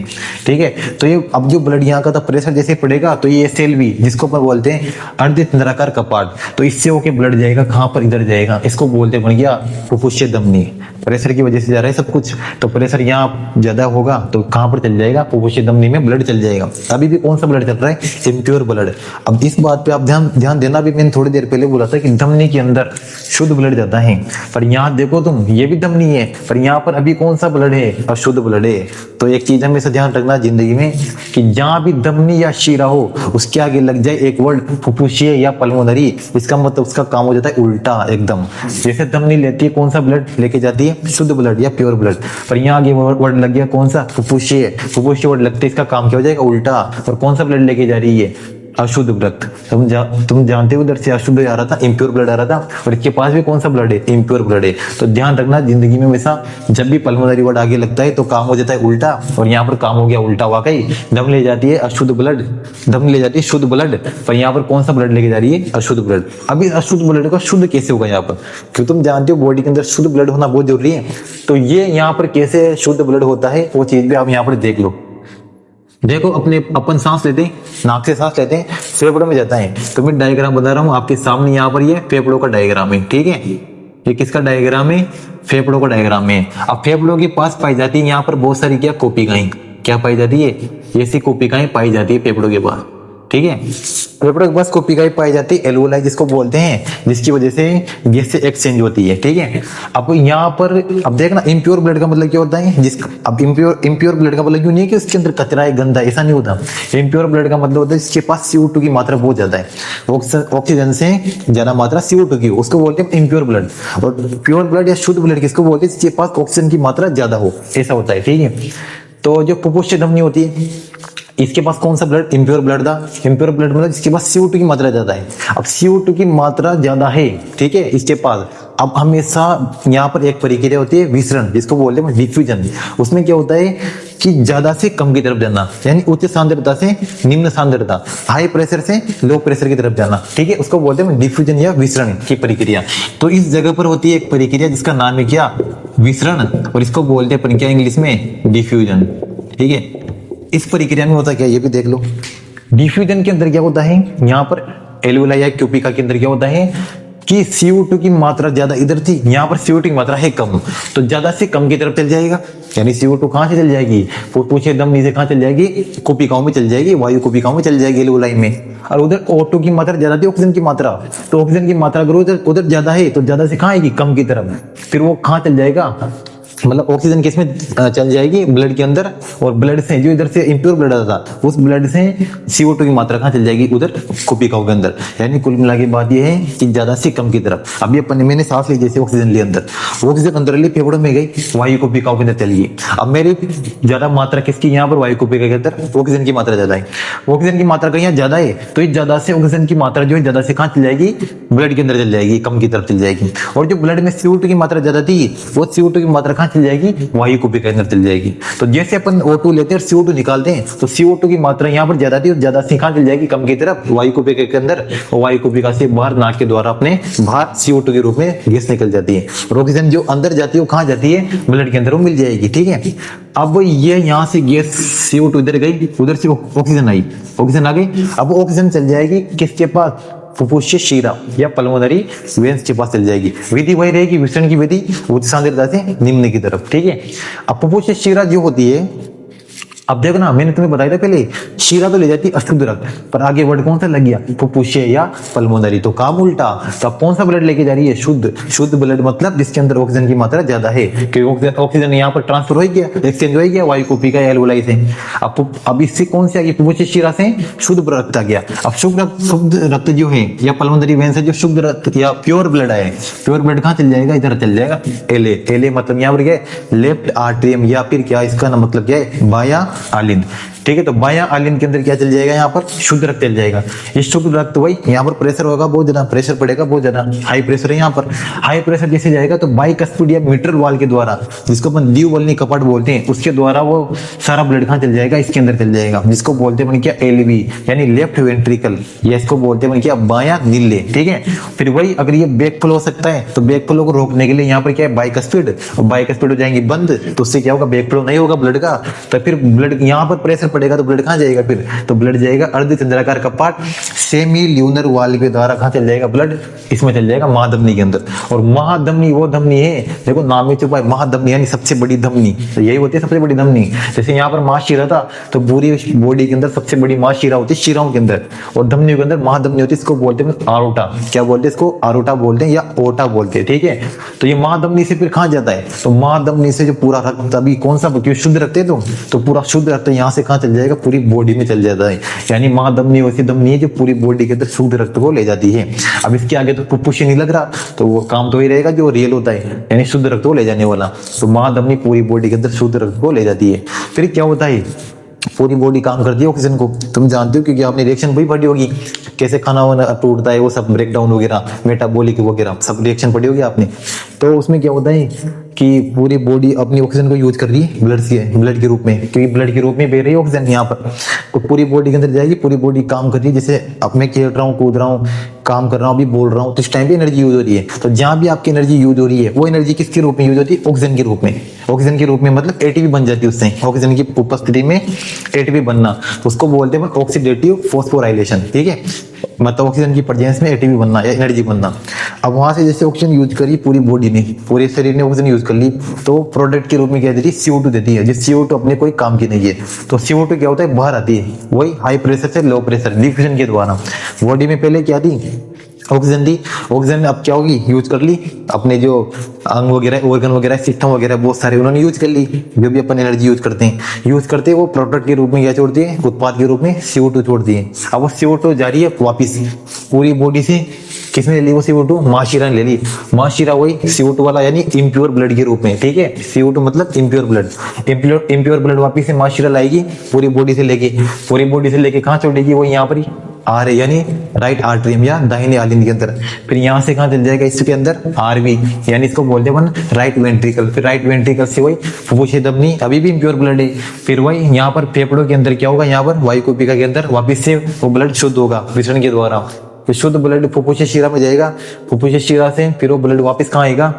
ठीक है, तो ये अब जो ब्लड यहाँ का था प्रेशर जैसे पड़ेगा तो ये एसएलवी जिसको अपन बोलते हैं अर्धतंत्राकार कपाट, तो इससे होके ब्लड जाएगा कहाँ पर, इधर जाएगा, इसको बोलते हैं बन गया फुफ्फुसीय धमनी। प्रेशर की वजह से जा रहा है सब कुछ, तो प्रेशर यहाँ ज्यादा होगा तो कहाँ पर चल जाएगा, फुफ्फुसीय धमनी में ब्लड चल जाएगा। अभी भी कौन सा ब्लड चल रहा है, इम्प्योर ब्लड। अब इस बात पे आप ध्यान देना, भी मैंने थोड़ी देर पहले बोला था कि धमनी के अंदर शुद्ध ब्लड जाता है, पर यहाँ देखो तुम, ये भी धमनी है पर यहाँ पर अभी कौन सा ब्लड है, अशुद्ध ब्लड है। तो एक चीज हमेशा ध्यान रखना जिंदगी में कि जहां भी धमनी या शिरा हो उसके आगे लग जाए एक वर्ड फुफ्फुसीय या पल्मोनरी, इसका मतलब उसका काम हो जाता है उल्टा एकदम। जैसे धमनी लेती है कौन सा ब्लड लेके जाती है, शुद्ध ब्लड या प्योर ब्लड, पर यहाँ आगे वर्ड लग गया कौन सा, फुफ्फुसीय वर्ड लगते इसका काम क्या हो जाएगा, उल्टा। और कौन सा ब्लड लेके जा रही है, अशुद्ध ब्लड। तुम जानते हो उधर से अशुद्ध आ रहा था, इम्प्योर ब्लड आ रहा था, और इसके पास भी कौन सा ब्लड है, इम्प्योर ब्लड है। तो ध्यान रखना जिंदगी में हमेशा जब भी पल्मोनरी वर्ड आगे लगता है तो काम हो जाता है उल्टा, और यहाँ पर काम हो गया उल्टा। वाकई दम ले जाती है अशुद्ध ब्लड, दम ले जाती है शुद्ध ब्लड, पर यहाँ पर कौन सा ब्लड लेके जा रही है, अशुद्ध ब्लड। अभी अशुद्ध ब्लड का शुद्ध कैसे होगा यहाँ पर, क्योंकि तुम जानते हो बॉडी के अंदर शुद्ध ब्लड होना बहुत जरूरी है। तो ये यहाँ पर कैसे शुद्ध ब्लड होता है वो चीज भी आप यहाँ पर देख लो। देखो अपन सांस लेते हैं, नाक से सांस लेते हैं, फेफड़ों में जाता है। तो मैं डायग्राम बता रहा हूँ आपके सामने, यहाँ पर ये फेफड़ों का डायग्राम है। ठीक है, ये किसका डायग्राम है, फेफड़ों का डायग्राम है। अब फेफड़ों के पास पाई जाती है यहाँ पर बहुत सारी क्या कोशिकाएं, क्या पाई जाती है, ऐसी कोशिकाएं पाई जाती है फेफड़ों के पास। ठीक है। रिप्रोडक्ट बस कोशिकाएं पाई जाती है एल्वोलाई जिसको बोलते हैं, जिसकी वजह से गैस से एक्सचेंज होती है, ठीक है। अब यहाँ पर अब देखना इम्प्योर ब्लड का मतलब क्या होता है, अब इम्प्योर ब्लड का मतलब क्यों नहीं है कि उसके अंदर कचरा है, गंदा, ऐसा नहीं होता। इम्प्योर ब्लड का मतलब होता है जिसके पास CO2 की मात्रा बहुत ज्यादा है, ऑक्सीजन से ज्यादा मात्रा CO2 की, उसको बोलते हैं इम्प्योर ब्लड। और प्योर ब्लड या शुद्ध ब्लड किसको बोलते हैं, जिसके पास ऑक्सीजन की मात्रा ज्यादा हो, ऐसा होता है, ठीक है। तो जो पुपुष्य धमनी होती है, इसके पास कौन सा ब्लड, इम्प्योर ब्लड था। इम्प्योर ब्लड मतलब जिसके पास CO2 की मात्रा ज्यादा है। अब CO2 की मात्रा ज्यादा है, ठीक है, इसके पास अब हमेशा यहाँ पर एक प्रक्रिया होती है विसरण, जिसको बोलते हैं डिफ्यूजन। उसमें क्या होता है कि ज्यादा से कम की तरफ जाना, यानी उच्च सांद्रता से निम्न सांद्रता, हाई प्रेशर से लो प्रेशर की तरफ जाना, ठीक है, उसको बोलते हैं डिफ्यूजन या विसरण की प्रक्रिया। तो इस जगह पर होती है एक प्रक्रिया जिसका नाम है क्या, विसरण, और इसको बोलते हैं क्या इंग्लिश में, डिफ्यूजन, ठीक है। इस प्रक्रिया में होता क्या, ये भी देख लो। डिफ्यूजन के अंदर क्या होता है, यहाँ पर एल्वोलाई या क्यूपिका के अंदर क्या होता है कि CO2 की मात्रा ज्यादा इधर थी, यहाँ पर CO2 की मात्रा है कम, तो ज्यादा से कम की तरफ चल जाएगा। यानी CO2 कहाँ से चल जाएगी, पूछे धमनी से कहाँ चल जाएगी, कोशिकाओं में चल जाएगी, वायु कोशिकाओं में चल जाएगी एल्वोलाई में। और उधर O2 की मात्रा ज्यादा थी, ऑक्सीजन की मात्रा, तो ऑक्सीजन की मात्रा अगर उधर ज्यादा है तो ज्यादा से कहाँ आएगी, कम की तरफ। फिर वो कहाँ चल जाएगा, मतलब ऑक्सीजन किस में चल जाएगी, ब्लड के अंदर, और ब्लड से जो इधर से इम्प्योर ब्लड आता था उस ब्लड से CO2 की मात्रा कहाँ चल जाएगी, उधर कोशिकाओं के अंदर। यानी कुल मिला के बात यह है कि ज्यादा से कम की तरफ। अभी अपन मैंने सांस ली, जैसे ऑक्सीजन ली अंदर, ऑक्सीजन अंदर ली, फेफड़ों में गई, वायु कोशिकाओं के अंदर चली गई। अब मेरी ज्यादा मात्रा किसकी, यहाँ पर वायु कोशिका के अंदर ऑक्सीजन की मात्रा ज्यादा है, ऑक्सीजन की मात्रा कहीं ज्यादा है, तो इस ज्यादा से ऑक्सीजन की मात्रा जो है ज्यादा से कहाँ चल जाएगी, ब्लड के अंदर चल जाएगी, कम की तरफ चल जाएगी। और जो ब्लड में CO2 की मात्रा ज्यादा थी वो CO2 की मात्रा कहाँ चल जाएगी, वायु कोशिका के अंदर चल जाएगी। तो जैसे अपन O2 लेते हैं और CO2 निकालते हैं, तो CO2 की मात्रा यहाँ पर ज्यादा थी और ज्यादा से कहाँ चल जाएगी, कम की तरफ, वायु कोशिका के अंदर, और वायु कोशिका से बाहर नाक के द्वारा अपने बाहर CO2 के रूप में गैस निकल जाती है। और ऑक्सीजन जो अंदर जाती है वो कहाँ जाती है, ब्लड के अंदर वो मिल जाएगी, ठीक है। अब ये यहाँ से गैस CO2 इधर गई, उधर से ऑक्सीजन आई, ऑक्सीजन आ गई। अब ऑक्सीजन चल जाएगी किसके पास, फुफ्फुसीय शिरा या पल्मोनरी वेंस के पास चल जाएगी। विधि वही रहेगी, विसरण की विधि, उच्च सांद्रता से निम्न की तरफ, ठीक है। अब फुफ्फुसीय शिरा जो होती है, अब देखो ना, मैंने तुम्हें बताया था पहले, शिरा तो ले जाती है अशुद्ध रक्त, पर आगे वर्ड कौन सा लग गया, फुफ्फुसीय या पल्मोनरी, तो काम उल्टा। तो अब कौन सा ब्लड लेके जा रही है, शुद्ध, शुद्ध ब्लड, मतलब जिसके अंदर ऑक्सीजन की मात्रा ज्यादा है, क्योंकि ऑक्सीजन यहाँ पर ट्रांसफर हो गया, एक्सचेंज हो गया वायु कोशिका या एल्वोलाई से। अब इससे कौन से आ गई, फुफ्फुसीय शिरा से शुद्ध रक्त आ गया। अब शुद्ध रक्त जो है या पल्मोनरी वेन से जो शुद्ध रक्त या प्योर ब्लड है, प्योर ब्लड कहाँ चल जाएगा, इधर चल जाएगा, एले मतलब यहाँ पर क्या है, लेफ्ट आर्टरियम, या फिर क्या इसका ना मतलब क्या है, बाया आलिन, ठीक है। तो बाया आलिन के अंदर क्या चल जाएगा, यहाँ पर शुद्ध रक्त चल जाएगा। ये शुद्ध रक्त वही, यहाँ पर प्रेशर होगा बहुत ज्यादा, प्रेशर पड़ेगा बहुत ज्यादा, हाई प्रेशर है यहाँ पर। हाई प्रेशर जैसे जाएगा तो बाइकस्पिड या मिट्रल वाल के द्वारा, जिसको अपन द्विवल्नी कपाट बोलते हैं, उसके द्वारा वो सारा ब्लड कहाँ चल जाएगा, इसके अंदर चल जाएगा, जिसको बोलते हैं क्या, LV यानी लेफ्ट वेंट्रिकल, या इसको बोलते हैं क्या, बाया नीले, ठीक है। फिर वही अगर ये बैक फ्लो हो सकता है तो बैक फ्लो को रोकने के लिए यहाँ पर क्या है, बाइकस्पिड, और बाइकस्पिड हो जाएंगी बंद, तो उससे क्या होगा, बैक फ्लो नहीं होगा ब्लड का। तो फिर ब्लड यहाँ पर प्रेशर पड़ेगा तो ब्लड कहाँ जाएगा, फिर तो ब्लड जाएगा अर्धचंद्राकार कपाट, सेमी ल्यूनर वाल के द्वारा कहाँ चल जाएगा ब्लड, इसमें चल जाएगा महाधमनी के अंदर। और महाधमनी वो धमनी है, देखो नाम में छुपा है महाधमनी, यानी सबसे बड़ी धमनी, तो यही होती है सबसे बड़ी धमनी। जैसे यहाँ पर महाशिरा था, तो पूरी बॉडी के अंदर सबसे बड़ी महाशिरा होती है शिराओं के अंदर, और धमनियों के अंदर महाधमनी होती है, इसको बोलते हैं आरोटा, क्या बोलते हैं इसको, आरोटा बोलते हैं या ओटा बोलते हैं, ठीक है। तो ये महाधमनी से फिर कहाँ जाता है, तो महाधमनी से जो पूरा रक्त, अभी कौन सा, क्यों शुद्ध रक्त है तो पूरा शुद्ध रक्त यहाँ से कहाँ चल जाएगा, पूरी बॉडी में चल जाता है। यानी महाधमनी वैसी धमनी है जो पूरी बॉडी के अंदर शुद्ध रक्त को ले जाती है। अब इसके आगे तो फुफ्फुस नहीं लग रहा, तो वो काम तो ही रहेगा जो रियल होता है, यानी शुद्ध रक्त को ले जाने वाला। तो महाधमनी पूरी बॉडी के अंदर शुद्ध रक्त को ले जाती है। फिर क्या होता है, पूरी बॉडी काम करती है ऑक्सीजन को, तुम जानते हो, क्योंकि आपने रिएक्शन भी पढ़ी होगी, कैसे खाना वाना टूटता है, वो सब ब्रेक डाउन वगैरह, मेटाबॉलिक वगैरह सब रिएक्शन पढ़ी होगी आपने। तो उसमें क्या होता है कि पूरी बॉडी अपनी ऑक्सीजन को यूज कर रही है ब्लड के रूप में, क्योंकि ब्लड के रूप में बह रही है ऑक्सीजन यहाँ पर, तो पूरी बॉडी के अंदर जाएगी, पूरी बॉडी काम कर रही है। जैसे अब मैं खेल रहा हूँ, कूद रहा हूँ, काम कर रहा हूँ, अभी बोल रहा हूँ, तो इस टाइम पे एनर्जी यूज हो रही है। तो जहाँ भी आपकी एनर्जी यूज हो रही है, वो एनर्जी किसके रूप में यूज होती है, ऑक्सीजन के रूप में। ऑक्सीजन के रूप में मतलब ATP बन जाती है उससे, ऑक्सीजन की उपस्थिति में ATP बनना, उसको बोलते हैं ऑक्सीडेटिव फॉस्फोराइलेशन, ठीक है। मतलब ऑक्सीजन की प्रेजेंस में ATP बनना या एनर्जी बनना। अब वहां से जैसे ऑक्सीजन यूज करी पूरी बॉडी ने, पूरे शरीर ने ऑक्सीजन यूज यूज कर ली तो प्रोडक्ट के रूप में क्या देती है, CO2 देती है, जिस CO2 अपने कोई काम की नहीं है। तो CO2 क्या होता है, बाहर आती है, वही हाई प्रेशर से लो प्रेशर डिफ्यूजन के द्वारा। बॉडी में पहले क्या थी, ऑक्सीजन थी, ऑक्सीजन अब क्या होगी, यूज कर ली, अपने जो अंग वगैरह, ऑर्गन वगैरह, सिस्टम वगैरह बहुत सारे उन्होंने यूज कर ली, जो भी अपन एनर्जी यूज करते हैं वो प्रोडक्ट के रूप में क्या छोड़ती है, उत्पाद के रूप में CO2 छोड़ती है। अब वो CO2 जा रही है वापिस पूरी बॉडी से, किसने ले ली वो CO2, माशिरा ने ले ली। माशिरा वही CO2 वाला यानी इम्प्योर ब्लड के रूप में, ठीक है, CO2 मतलब इम्प्योर ब्लड, इम्प्योर ब्लड वापिस से माशिरा लाएगी पूरी बॉडी से लेके कहाँ छोड़ेगी, वो यहाँ पर ही यानी राइट आर्टरियम या दाहिने आलिंद के अंदर। फिर यहाँ से कहाँ चल जाएगा, इसके अंदर RV यानी इसको बोलते हैं राइट वेंट्रिकल। फिर राइट वेंट्रिकल से वही फुफ्फुस धमनी, अभी भी इम्प्योर ब्लड है। फिर वही यहाँ पर फेफड़ों के अंदर क्या होगा, यहाँ पर वायुकुपिका के अंदर वापिस से वो ब्लड शुद्ध होगा विसरण के द्वारा। फिर शुद्ध ब्लड फुफ्फुस शिरा में जाएगा, फुफ्फुस शिरा से फिर वो ब्लड वापस कहाँ आएगा,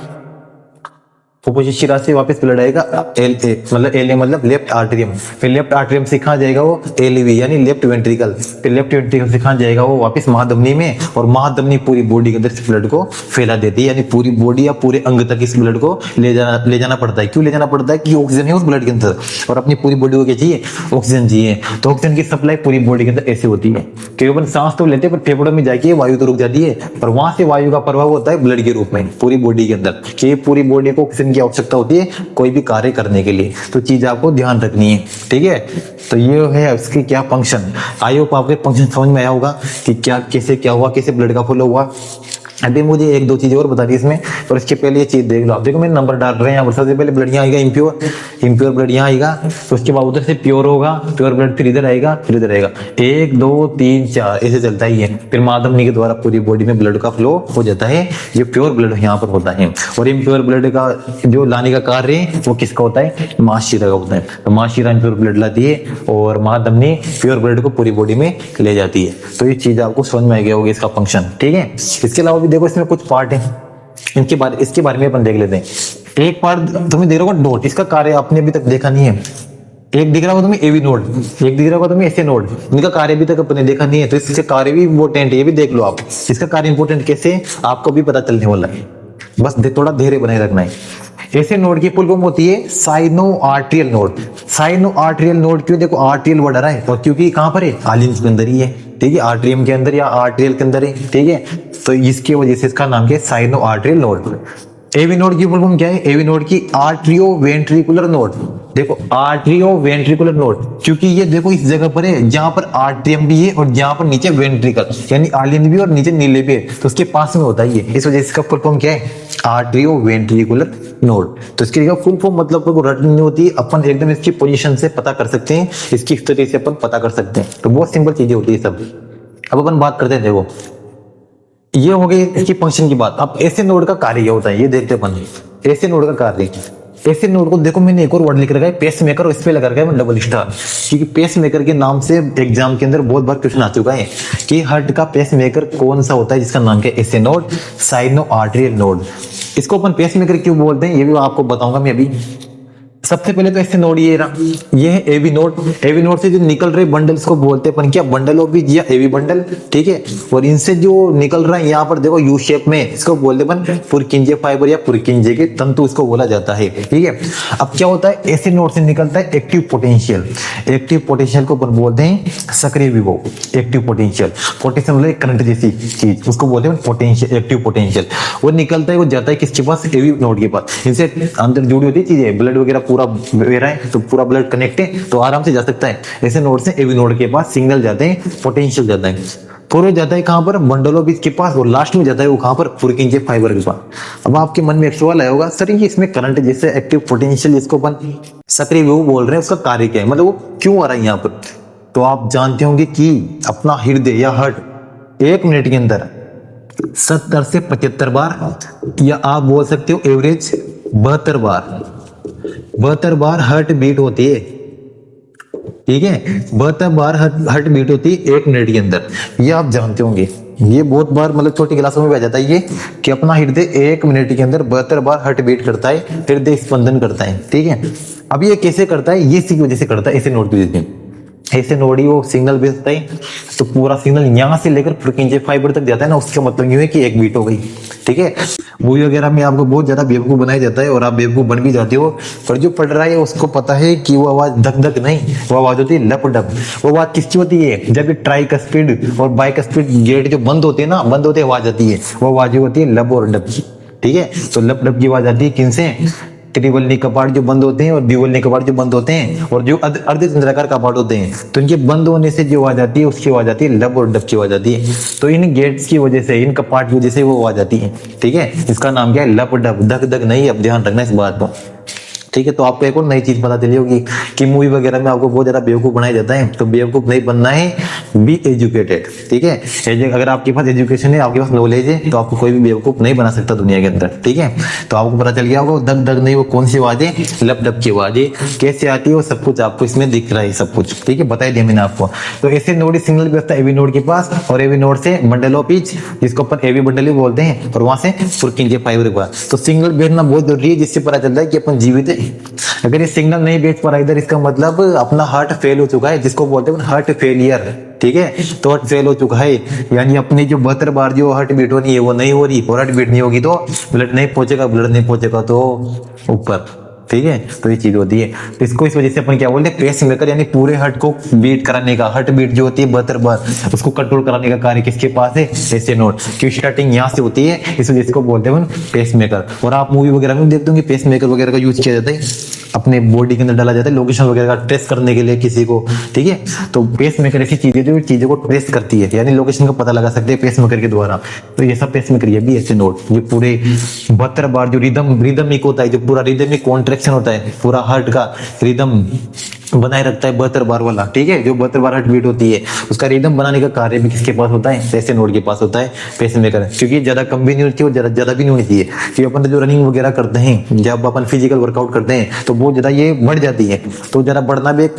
फुफ्फुस शिरा से वापस ब्लड आएगा LA मतलब लेफ्ट आर्टरियम। फिर लेफ्ट आर्टरियम से कहाँ जाएगा वो LV यानी लेफ्ट वेंट्रिकल। फिर लेफ्ट वेंट्रिकल से कहाँ जाएगा वो वापस महाधमनी में, और महाधमनी पूरी बॉडी के अंदर इस ब्लड को फैला देती है, यानी पूरी बॉडी या पूरे अंग तक इस ब्लड को ले जाना पड़ता है। क्यों ले जाना पड़ता है, कि ऑक्सीजन है उस ब्लड के अंदर, और अपनी पूरी बॉडी को क्या चाहिए, ऑक्सीजन चाहिए। तो ऑक्सीजन की सप्लाई पूरी बॉडी के अंदर ऐसे होती है कि अपन सांस तो लेते हैं पर फेफड़ों में जाके वायु तो रुक जाती है, पर वहां से वायु का प्रभाव होता है ब्लड के रूप में पूरी बॉडी के अंदर, कि पूरी बॉडी को ऑक्सीजन की आवश्यकता होती है कोई भी कार्य करने के लिए। तो चीज आपको ध्यान रखनी है, ठीक है। तो ये है इसकी क्या फंक्शन, आई होप आपके फंक्शन समझ में आया होगा कि क्या कैसे क्या हुआ, कैसे ब्लड का फ्लो हुआ। अभी मुझे एक दो चीजें और बता दी इसमें, और इसके पहले ये चीज देख लो आप। देखो मैंने नंबर डाल रहे हैं यहाँ पर, सबसे पहले ब्लड यहाँ आएगा इम्प्योर ब्लड यहाँ आएगा, तो उसके बाद उधर से प्योर होगा, प्योर ब्लड फिर इधर आएगा, फिर इधर आएगा, 1 2 3 4 ऐसे चलता ही है। फिर महाधमनी के द्वारा पूरी बॉडी में ब्लड का फ्लो हो जाता है, ये प्योर ब्लड यहाँ पर होता है। और इम्प्योर ब्लड का जो लाने का कार्य है वो किसका होता है, माशिरा का होता है। तो माशिरा इम्प्योर ब्लड लाती है और महाधमनी प्योर ब्लड को पूरी बॉडी में ले जाती है। तो ये चीज आपको समझ में आ गया होगा इसका फंक्शन, ठीक है। इसके अलावा देखो इसमें कुछ पार्ट है, इसके बारे में अपन देख लेते हैं। एक पार्ट तुम्हें देख रहा होगा नोड, इसका कार्य आपने अभी तक देखा नहीं है। एक दिख रहा होगा तुम्हें AV नोड, एक दिख रहा होगा तुम्हें SA नोड, इनका कार्य अभी तक अपने देखा नहीं है, तो इसके कार्य भी इंपॉर्टेंट है, ये भी देख लो आप। इसका कार्य इंपॉर्टेंट कैसे आपको भी पता चलने वाला है, बस थोड़ा धैर्य बनाए रखना है। ऐसे नोड की फुल फॉर्म होती है sino arterial node. Sino arterial node क्यों, देखो आर्टरियल वर्ड आ रहा है, और क्योंकि कहां पर है, आलिंज के अंदर ही है, ठीक है, आर्टरियम के अंदर या आर्टरियल के अंदर है, ठीक है। तो इसकी वजह से इसका नाम क्या है, sino arterial node. AV node की फुल फॉर्म क्या है, AV नोड की आर्टरियो वेंट्रिकुलर नोड। देखो आर्टरियो वेंट्रिकुलर नोड, क्योंकि ये देखो इस जगह पर है जहां पर आर्टरियम भी है और जहां पर नीचे वेंट्रिकल यानी आलिंद भी और नीचे नीले भी है, तो उसके पास में होता है ये, इस वजह से इसका फुल फॉर्म क्या है, आर्टरियो वेंट्रिकुलर नोड। तो इसकी फुल फॉर्म मतलब को रटनी होती है, अपन एकदम इसकी पोजीशन से पता कर सकते हैं, इसकी स्थिति से अपन पता कर सकते हैं। तो बहुत सिंपल चीजें होती है सब। अब अपन बात करते हैं, देखो ये हो गई इसकी फंक्शन की बात। अब ऐसे नोड का कार्य क्या होता है ये देखते हैं अपन। ऐसे नोड का कार्य, ऐसे नोड को देखो मैंने एक और वर्ड लिख रखा है पेस मेकर, और इस पे लगा रखा है डबल स्टार, क्योंकि पेस मेकर के नाम से एग्जाम के अंदर बहुत बार क्वेश्चन आ चुका है कि हार्ट का पेस मेकर कौन सा होता है, जिसका नाम क्या है, ऐसे नोड, साइनो आर्टरियल नोड। इसको अपन पेस मेकर क्यों बोलते हैं ये भी आपको बताऊंगा मैं अभी। सबसे पहले तो ऐसे नोड ये है AV नोड। AV नोड से जो निकल रहे बंडल्स को बोलते हैं अपन क्या, बंडल ऑफ बीज या AV बंडल, ठीक है। और इनसे जो निकल रहा है यहाँ पर देखो U शेप में, इसको बोलते हैं अपन पुरकिंजे फाइबर या पुरकिंजे के तंतु, इसको बोला जाता है, ठीक है। अब क्या होता है, ऐसे नोड से निकलता है एक्टिव पोटेंशियल। एक्टिव पोटेंशियल को अपन बोलते हैं सक्रिय विभव। एक्टिव पोटेंशियल, पोटेंशियल मतलब करंट जैसी चीज, उसको बोलते हैं पोटेंशियल, एक्टिव पोटेंशियल। वो निकलता है, वो जाता है किसके पास, AV नोड के पास। इनसे अंदर जुड़ी होती चीजें, ब्लड वगैरह पूरा वेरा है तो पूरा ब्लड कनेक्ट है तो आराम से जा सकता है। ऐसे नोड से AV नोड के पास सिग्नल जाते हैं, पोटेंशियल जाता है, फिर जाता है कहां पर, बंडल ऑफ बीज के पास, और लास्ट में जाता है वो कहां पर, पुरकिंजे फाइबर के पास। अब आपके मन में एक सवाल आया होगा, सर ये इसमें करंट जैसे एक्टिव पोटेंशियल जिसको अपन सक्रिय विभव बोल रहे हैं, उसका कार्य क्या है, मतलब वो क्यों आ रहा है यहाँ पर। तो आप जानते होंगे कि अपना हृदय या हार्ट 1 मिनट के अंदर 70 से 75 बार, या आप बोल सकते हो एवरेज 72 बार हार्ट बीट होती है, ठीक है। 72 बार हार्ट बीट होती है 1 मिनट के अंदर, ये आप जानते होंगे। ये बहुत बार मतलब छोटी क्लासों में भी आ जाता है ये कि अपना हृदय 1 मिनट के अंदर 72 बार हार्ट बीट करता है, हृदय स्पंदन करता है, ठीक है। अब ये कैसे करता है, ये इसी की वजह से करता है, ऐसे नोड की वजह से। ऐसे नोड ही वो सिग्नल भेजता है, तो पूरा सिग्नल यहाँ से लेकर पुरकिंजे फाइबर तक जाता है ना, उसका मतलब ये है कि 1 बीट हो गई। ठीक है। मूवी वगैरह में आपको बहुत ज्यादा बेवकूफ बनाया जाता है और आप बेवकूफ बन भी जाते हो, पर जो पढ़ रहा है उसको पता है कि वो आवाज धक धक नहीं, वो आवाज होती है लप डप। वो आवाज किसकी होती है? जब भी ट्राई का स्पीड और बाइक का स्पीड गेट जो बंद होते हैं ना, बंद होते आवाज आती है, वो आवाज होती है लब और डब की। ठीक है, तो लप डप की आवाज आती है किनसे? त्रिवलनी कपाट जो बंद होते हैं और द्विवलनी कपाट जो बंद होते हैं और जो अर्धचंद्राकार कपाट होते हैं, तो इनके बंद होने से जो आवाज आती है उसकी आवाज आती है लब और डब की आवाज आती है। तो इन गेट्स की वजह से, इन कपाट की वजह से वो आवाज आती है। ठीक है, इसका नाम क्या है? लब डब, धक धक नहीं। अब ध्यान रखना इस बात को। ठीक है, तो आपको एक और नई चीज पता चली होगी कि मूवी वगैरह में आपको बहुत ज्यादा बेवकूफ बनाया जाता है। तो बेवकूफ नहीं बनना है, बी एजुकेटेड। ठीक है, अगर आपके पास एजुकेशन है, आपके पास नॉलेज है, तो आपको कोई भी बेवकूफ नहीं बना सकता दुनिया के अंदर। ठीक है, तो आपको पता चल गया होगा धक धक नहीं वो कौन सी आवाज है? लप डप की आवाज है। कैसे आती है वो सब कुछ आपको इसमें दिख रहा है, सब कुछ। ठीक है, बता दिया मैंने आपको। तो ऐसे नोड सिग्नल व्यवस्था एवी नोड के पास, और एवी नोड से बंडल ऑफ पिच, जिसको अपन एवी बंडल भी बोलते हैं, और वहां से पुरकिन के फाइबर के पास। तो सिग्नल भेजना बहुत जरूरी है, जिससे पता चलता है कि अपन जीवित है। अगर ये सिग्नल नहीं भेज पा रहा इधर, इसका मतलब अपना हार्ट फेल हो चुका है, जिसको बोलते हैं हार्ट फेलियर। ठीक है, तो हार्ट फेल हो चुका है, यानी अपनी जो 72 बार जो हार्ट बीट होनी है वो नहीं हो रही, और हार्ट बीट नहीं होगी तो ब्लड नहीं पहुंचेगा, ब्लड नहीं पहुंचेगा तो ऊपर। ठीक है, तो ये चीज होती है। तो इसको इस वजह से अपन क्या बोलते हैं? पेस मेकर, यानी पूरे हार्ट को बीट कराने का, हार्ट बीट जो होती है 72 बार, उसको कंट्रोल कराने का कार्य किसके पास है? ऐसे नोड की स्टार्टिंग यहाँ से होती है, इस वजह से इसको बोलते हैं पेस मेकर। और आप मूवी वगैरह में देखते होंगे पेस मेकर वगैरह का यूज किया जाता है, अपने बॉडी के अंदर डाला जाता है लोकेशन वगैरह का ट्रेस करने के लिए किसी को। ठीक है, तो पेस मेकर ऐसी चीज है जो चीजों को ट्रेस करती है, यानी लोकेशन का पता लगा सकते हैं पेस मेकर के द्वारा। तो ये सब पेस मेकर, ये भी ऐसे नोड जो पूरे 72 बार जो रिदमिक होता है, जो पूरा रिदमिक कॉन्ट्रैक्शन होता है, पूरा हार्ट का रिदम बनाए रखता है 72 बार वाला। ठीक है, जो 72 बार हार्ट बीट होती है, उसका रिदम बनाने का कार्य भी किसके पास होता है? ऐसे नोड के पास होता है, पेस मेकर। क्योंकि ज्यादा कम भी नहीं होती और ज्यादा भी नहीं होनी चाहिए। क्योंकि अपन जो रनिंग वगैरह करते हैं, जब अपन फिजिकल वर्कआउट करते हैं, तो बहुत ज्यादा ये बढ़ जाती है। तो जरा बढ़ना भी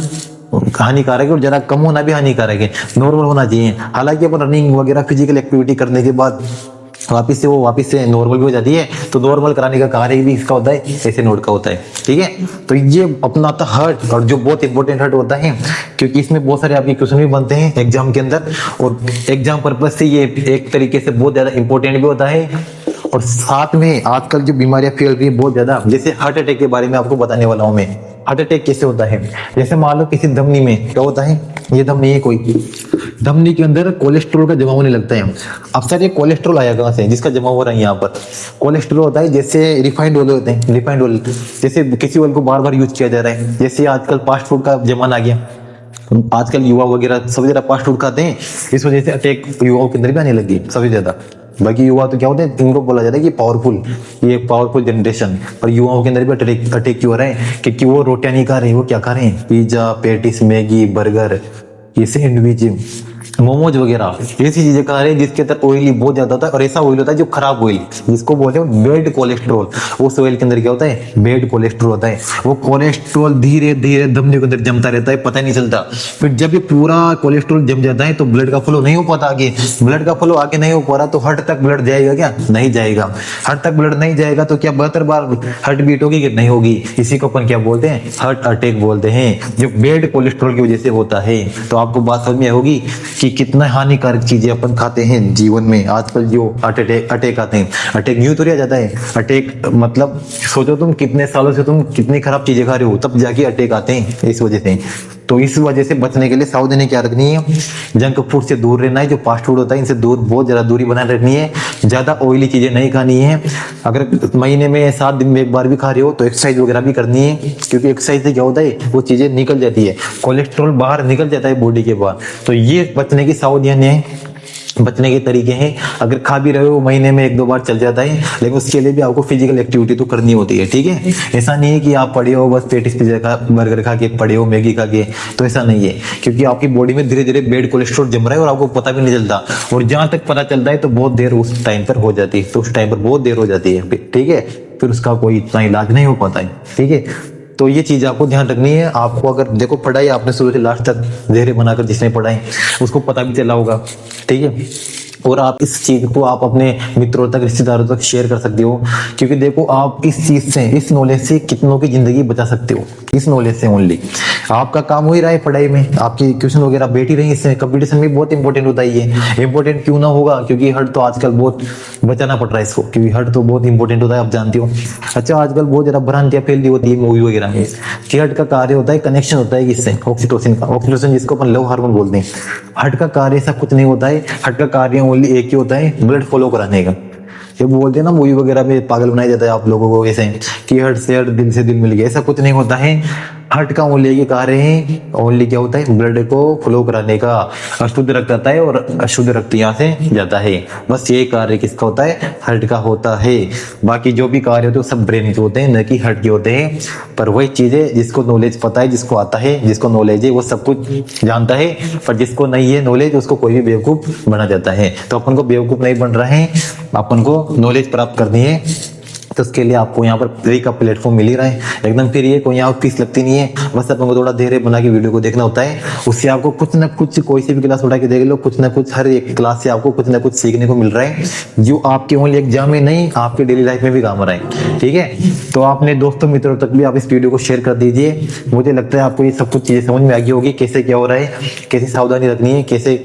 हानिकारक है और जरा कम होना भी हानिकारक है, नॉर्मल होना चाहिए। हालांकि अपन रनिंग वगैरह फिजिकल एक्टिविटी करने के बाद वापिस से नॉर्मल भी हो जाती है, तो नॉर्मल कराने का कार्य भी इसका होता है, ऐसे नोड का होता है। ठीक है, तो ये अपना था हार्ट, और जो बहुत इंपॉर्टेंट हार्ट होता है, क्योंकि इसमें बहुत सारे आपके क्वेश्चन भी बनते हैं एग्जाम के अंदर, और एग्जाम पर्पज से ये एक तरीके से बहुत ज्यादा इंपॉर्टेंट भी होता है। और साथ में आजकल जो बीमारियां फैल रही है बहुत ज्यादा, जैसे हार्ट अटैक के बारे में आपको बताने वाला हूं मैं। हार्ट अटैक कैसे होता है? जैसे मान लो किसी धमनी में क्या होता है, ये धमनी है कोई, धमनी के अंदर कोलेस्ट्रॉल का जमा होने लगता है। अब सर ये कोलेस्ट्रॉल आया कहां से, जिसका जमा हो रहा है यहाँ पर? कोलेस्ट्रॉल होता है जैसे रिफाइंड ऑयल होते हैं, रिफाइंड ऑयल, जैसे किसी ऑयल को बार बार यूज किया जा रहा है। जैसे आजकल फास्ट फूड का जमाना आ गया, आजकल युवा वगैरह सब ज्यादा फास्ट फूड खाते हैं, इस वजह से अटैक युवाओं के अंदर भी आने लगी सबसे ज्यादा। बाकी युवा तो क्या होते हैं, इनको बोला जाता है कि पावरफुल, ये पावरफुल जनरेशन, पर युवाओं के अंदर भी अटैक क्यों हो रहा है? क्योंकि वो रोटियां नहीं खा रहे, वो क्या खा रहे हैं? पिज्जा, पेटिस, मैगी, बर्गर, ये सैंडविच, मोमोज वगैरह ऐसी चीजें खा रहे हैं जिसके अंदर ऑयली बहुत ज्यादा होता है, और ऐसा ऑयल होता है जो खराब ऑयल, जिसको बोलते हैं बैड कोलेस्ट्रॉल। उस ऑयल के अंदर क्या होता है? बैड कोलेस्ट्रॉल होता है। वो कोलेस्ट्रॉल धीरे धीरे धमनियों के अंदर जमता रहता है, पता नहीं चलता। फिर जब ये पूरा कोलेस्ट्रॉल जम जाता है तो ब्लड का फ्लो नहीं हो पाता आगे, ब्लड का फ्लो आगे नहीं हो पा रहा, तो हार्ट तक ब्लड जाएगा क्या? नहीं जाएगा। हार्ट तक ब्लड नहीं जाएगा तो क्या 72 बार हार्ट बीट होगी कि नहीं होगी? इसी को अपन क्या बोलते हैं? हार्ट अटैक बोलते हैं, जो बैड कोलेस्ट्रॉल की वजह से होता है। तो आपको बात समझ में होगी कि कितना हानिकारक चीजें अपन खाते हैं जीवन में। आजकल जो अटैक आते हैं, अटैक यूं तो आ जाता है, अटैक मतलब सोचो तुम कितने सालों से तुम कितनी खराब चीजें खा रहे हो, तब जाके अटैक आते हैं इस वजह से। तो इस वजह से बचने के लिए सावधानी क्या रखनी है? जंक फूड से दूर रहना है, जो फास्ट फूड होता है इनसे दूर, बहुत ज्यादा दूरी बनाए रखनी है। ज्यादा ऑयली चीजें नहीं खानी है। अगर महीने में 7 दिन में एक बार भी खा रहे हो तो एक्सरसाइज वगैरह भी करनी है, क्योंकि एक्सरसाइज से क्या होता है, वो चीजें निकल जाती है, कोलेस्ट्रॉल बाहर निकल जाता है बॉडी के बाहर। तो ये बचने की सावधानी है, बचने के तरीके हैं। अगर खा भी रहे हो महीने में 1-2 बार चल जाता है, लेकिन उसके लिए भी आपको फिजिकल एक्टिविटी तो करनी होती है। ठीक है, ऐसा नहीं है कि आप पड़े हो बस पेटिस पिज्जा खा, बर्गर खा के पड़े हो, मैगी खा के, तो ऐसा नहीं है। क्योंकि आपकी बॉडी में धीरे धीरे बैड कोलेस्ट्रॉल जम रहा है और आपको पता भी नहीं चलता, और जहां तक पता चलता है तो बहुत देर उस टाइम पर हो जाती है, तो उस टाइम पर बहुत देर हो जाती है। ठीक है, फिर उसका कोई इतना इलाज नहीं हो पाता है। ठीक है, तो ये चीज आपको ध्यान रखनी है। आपको अगर देखो पढ़ाई आपने शुरू से लास्ट तक धैर्य बनाकर जिसने पढ़ाई उसको पता भी चला होगा। ठीक है, और आप इस चीज को आप अपने मित्रों तक, रिश्तेदारों तक शेयर कर सकते हो। क्योंकि देखो, आप इस चीज से, इस नॉलेज से कितनों की जिंदगी बचा सकते हो, इस नॉलेज से ओनली। आपका काम हो ही रहा है पढ़ाई में, आपकी क्वेश्चन वगैरह बैठ ही रही है, इससे कंपटीशन में बहुत इंपॉर्टेंट होता है ये। इंपॉर्टेंट क्यों ना होगा, क्योंकि हट तो आजकल बहुत बचाना पड़ रहा है इसको, क्योंकि हट तो बहुत इंपॉर्टेंट होता है, आप जानते हो। अच्छा, आजकल बहुत ज्यादा भ्रांतियां फैली होती है मूवी वगैरह में कि हट का कार्य होता है कनेक्शन होता है किससे, ऑक्सीटोसिन का। ऑक्सीटोसिन जिसको अपन लव हार्मोन बोलते हैं। हट का कार्य ऐसा कुछ नहीं होता है। हट का कार्य ओनली एक ही होता है, ब्लड फॉलो कराने का। ये बोलते हैं ना मूवी वगैरह में, पागल बनाया जाता है आप लोगों को ऐसे कि हट से हट, दिल से दिल मिल गया, ऐसा कुछ नहीं होता है। हट का ओनली ये कार्य है, ओनली क्या होता है, ब्लड को फ्लो कराने का। अशुद्ध रक्त आता है और अशुद्ध रक्त यहाँ से जाता है, बस ये कार्य किसका होता है, हट का होता है। बाकी जो भी कार्य होते हैं सब ब्रेन के होते हैं, न कि हट के होते हैं। पर वही चीजें जिसको नॉलेज पता है, जिसको आता है, जिसको नॉलेज है, वो सब कुछ जानता है। पर जिसको नहीं है नॉलेज, उसको कोई भी बेवकूफ बना जाता है। तो अपन को बेवकूफ नहीं बन रहा है, अपन को नॉलेज प्राप्त करनी है। तो उसके लिए आपको यहाँ पर फ्री का प्लेटफॉर्म मिल ही रहा है, एकदम फ्री है, कोई यहाँ फीस लगती नहीं है। बस अपन को थोड़ा धैर्य बना के वीडियो को देखना होता है, उससे आपको कुछ ना कुछ, कोई सी भी क्लास उठा के देख लो, कुछ ना कुछ हर एक क्लास से आपको कुछ ना कुछ सीखने को मिल रहा है, जो आपके ओनली एग्जाम में नहीं, आपके डेली लाइफ में भी काम आ रहा है। ठीक है, तो आपने दोस्तों मित्रों तक भी आप इस वीडियो को शेयर कर दीजिए। मुझे लगता है आपको ये सब कुछ चीजें समझ में आ गई होगी, कैसे क्या हो रहा है, कैसे सावधानी रखनी है, कैसे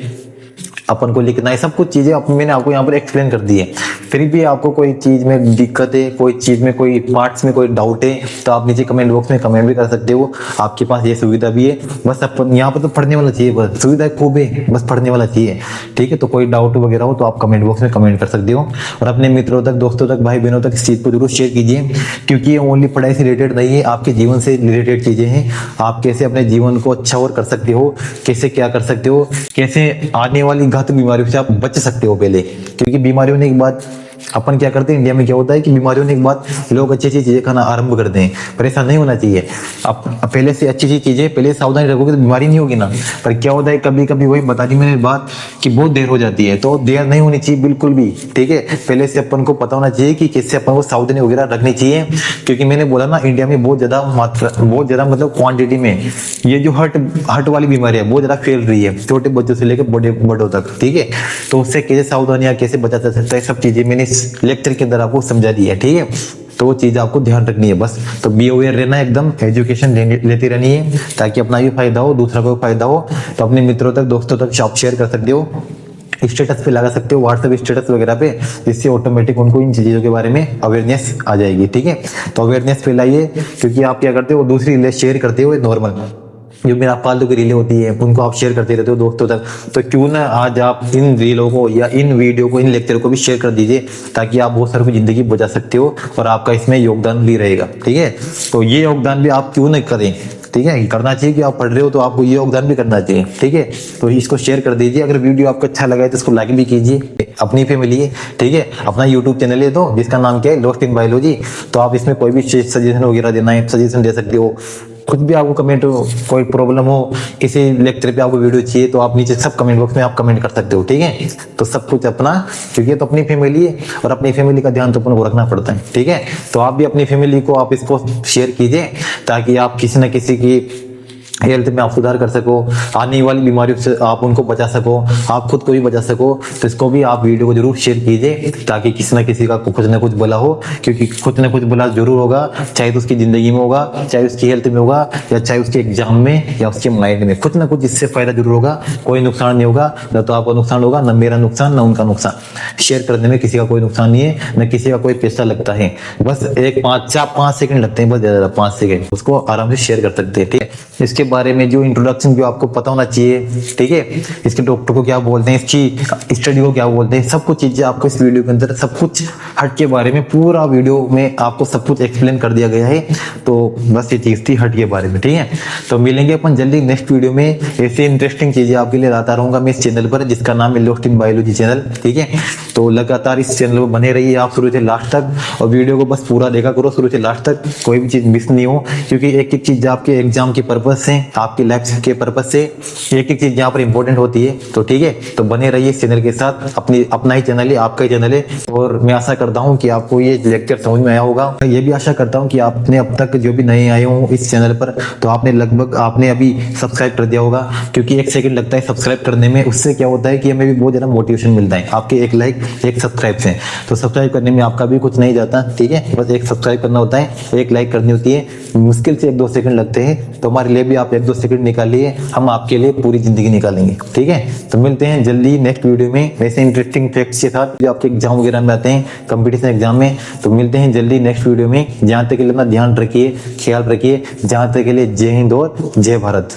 अपन को लिखना है, सब कुछ चीजें मैंने आपको यहाँ पर एक्सप्लेन कर दी है। फिर भी आपको कोई चीज में दिक्कत है, कोई चीज में, कोई पार्ट्स में कोई डाउट है, तो आप नीचे कमेंट बॉक्स में कमेंट भी कर सकते हो। आपके पास ये सुविधा भी है। बस अपन यहाँ पर तो पढ़ने वाला चाहिए, बस सुविधा खूब है, बस पढ़ने वाला चाहिए। ठीक है, तो कोई डाउट वगैरह हो तो आप कमेंट बॉक्स में कमेंट कर सकते हो। और अपने मित्रों तक, दोस्तों तक, भाई बहनों तक इस चीज को जरूर शेयर कीजिए, क्योंकि ये ओनली पढ़ाई से रिलेटेड नहीं है, आपके जीवन से रिलेटेड चीजें हैं। आप कैसे अपने जीवन को अच्छा और कर सकते हो, कैसे क्या कर सकते हो, कैसे आने वाली घातक बीमारियों से आप बच सकते हो पहले। क्योंकि बीमारी होने के बाद अपन क्या करते हैं, इंडिया में क्या होता है कि बीमारी होने के बाद लोग अच्छी अच्छी चीजें खाना आरंभ करते हैं, पर ऐसा नहीं होना चाहिए। आप पहले से अच्छी अच्छी चीजें, पहले सावधानी रखोगे तो बीमारी नहीं होगी ना। पर क्या होता है, कभी कभी वही बता दी मैंने बात कि बहुत देर हो जाती है, तो देर नहीं होनी चाहिए बिल्कुल भी। ठीक है, पहले से अपन को पता होना चाहिए कि किससे अपन को सावधानी वगैरह रखनी चाहिए। क्योंकि मैंने बोला ना, इंडिया में बहुत ज्यादा मात्रा, बहुत ज्यादा मतलब क्वांटिटी में ये जो हर्ट वाली बीमारी है बहुत ज्यादा फैल रही है, छोटे बच्चों से लेकर बड़ों तक। ठीक है, तो उससे कैसे सावधानियां, कैसे बचा जा सकता है, सब चीजें मैंने इस लेक्चर के अंदर आपको समझा दी है। ठीक है, तो वो चीज आपको ध्यान रखनी है बस। तो बी अवेयर रहना, एकदम एजुकेशन लेती रहनी है, ताकि अपना भी फायदा हो, दूसरा को भी फायदा हो। तो अपने मित्रों तक, दोस्तों तक आप शेयर कर सकते हो, स्टेटस पे लगा सकते हो, व्हाट्सएप स्टेटस वगैरह पे, जिससे ऑटोमेटिक उनको इन चीजों के बारे में अवेयरनेस आ जाएगी। ठीक है, तो अवेयरनेस फैलाइए, क्योंकि आप क्या करते हो, दूसरी रीलें शेयर करते हो नॉर्मल, जो मेरा फालतू की रीलें होती है उनको आप शेयर करते रहते हो दोस्तों तक। तो क्यों ना आज आप इन रीलों को या इन वीडियो को, इन लेक्चर को भी शेयर कर दीजिए, ताकि आप बहुत सारों की जिंदगी बचा सकते हो और आपका इसमें योगदान भी रहेगा। ठीक है, तो ये योगदान भी आप क्यों नहीं करें, ठीक है, करना चाहिए कि आप पढ़ रहे हो तो आपको ये योगदान भी करना चाहिए। ठीक है, तो इसको शेयर कर दीजिए। अगर वीडियो आपको अच्छा लगा है तो इसको लाइक भी कीजिए, अपनी फैमिली है। ठीक है, अपना यूट्यूब चैनल है तो जिसका नाम क्या है, लॉस्ट इन बायोलॉजी। तो आप इसमें कोई भी सजेशन वगैरह देना है, सजेशन दे सकते हो। कुछ भी आपको कमेंट हो, कोई प्रॉब्लम हो, किसी लेक्चर पे आपको वीडियो चाहिए, तो आप नीचे सब कमेंट बॉक्स में आप कमेंट कर सकते हो। ठीक है, तो सब कुछ अपना, क्योंकि तो अपनी फैमिली है और अपनी फैमिली का ध्यान तो अपन को रखना पड़ता है। ठीक है, तो आप भी अपनी फैमिली को आप इसको शेयर कीजिए, ताकि आप किसी न किसी की हेल्थ में आप सुधार कर सको, आने वाली बीमारियों से आप उनको बचा सको, आप खुद को भी बचा सको। तो इसको भी आप वीडियो को जरूर शेयर कीजिए, ताकि किसी न किसी का कुछ ना कुछ भला हो। क्योंकि कुछ ना कुछ भला जरूर होगा, चाहे तो उसकी जिंदगी में होगा, चाहे उसकी हेल्थ में होगा, या चाहे उसके एग्जाम में, या उसके माइंड में, कुछ ना कुछ इससे फायदा जरूर होगा। कोई नुकसान नहीं होगा, न तो आपका नुकसान होगा, न मेरा नुकसान, न उनका नुकसान। शेयर करने में किसी का कोई नुकसान नहीं है, न किसी का कोई पैसा लगता है। बस एक 5 सेकंड लगते हैं, बस ज्यादा 5 सेकंड, उसको आराम से शेयर कर सकते हैं। ठीक है, इसके बारे में जो इंट्रोडक्शन जो आपको पता होना चाहिए, ठीक है, इसके डॉक्टर को क्या बोलते हैं, इसकी स्टडी को क्या बोलते हैं, सब कुछ चीजें आपको इस वीडियो के अंदर, सब कुछ हट के बारे में पूरा वीडियो में आपको सब कुछ एक्सप्लेन कर दिया गया है। तो बस ये चीज थी हट के बारे में। ठीक है, तो मिलेंगे अपन जल्दी नेक्स्ट वीडियो में। ऐसे इंटरेस्टिंग चीजें आपके लिए लाता रहूंगा मैं इस चैनल पर, जिसका नाम है लॉस्ट इन बायोलॉजी चैनल। ठीक है, तो लगातार इस चैनल पर बने रहिए आप शुरू से लास्ट तक, और वीडियो को बस पूरा देखा करो शुरू से लास्ट तक, कोई भी चीज मिस नहीं हो। क्योंकि एक एक चीज आपके एग्जाम के पर्पज से हैं आपकी लाइफ के पर्पज से। एक एक चीज यहाँ पर इंपॉर्टेंट होती है, तो ठीक है, तो बने रहिए इस चैनल के साथ। अपना ही चैनल है, आपका ही चैनल है, और मैं आशा करता हूँ कि आपको ये लेक्चर समझ में आया होगा। ये भी आशा करता हूँ कि आपने अब तक जो भी नए आए हो इस चैनल पर, तो आपने अभी सब्सक्राइब कर दिया होगा, क्योंकि 1 सेकंड लगता है सब्सक्राइब करने में। उससे क्या होता है कि हमें भी बहुत ज्यादा मोटिवेशन मिलता है आपके 1 लाइक 1 सब्सक्राइब से। तो सब्सक्राइब करने में आपका भी कुछ नहीं जाता, ठीक है, बस 1 सब्सक्राइब करना होता है, 1 लाइक करनी होती है, मुश्किल से 1-2 सेकंड लगते हैं। तो हमारे लिए भी आप 1-2 सेकंड निकालिए, हम आपके लिए पूरी जिंदगी निकालेंगे, ठीक है। तो मिलते हैं जल्दी नेक्स्ट वीडियो में वैसे इंटरेस्टिंग फैक्ट्स के साथ जो आपके एग्जाम वगैरह में आते हैं, कंपटीशन एग्जाम में। तो मिलते हैं जल्दी नेक्स्ट वीडियो में। जहाँ तक के लिए अपना ध्यान रखिए, ख्याल रखिए। जहाँ तक के लिए जय हिंद और जय भारत।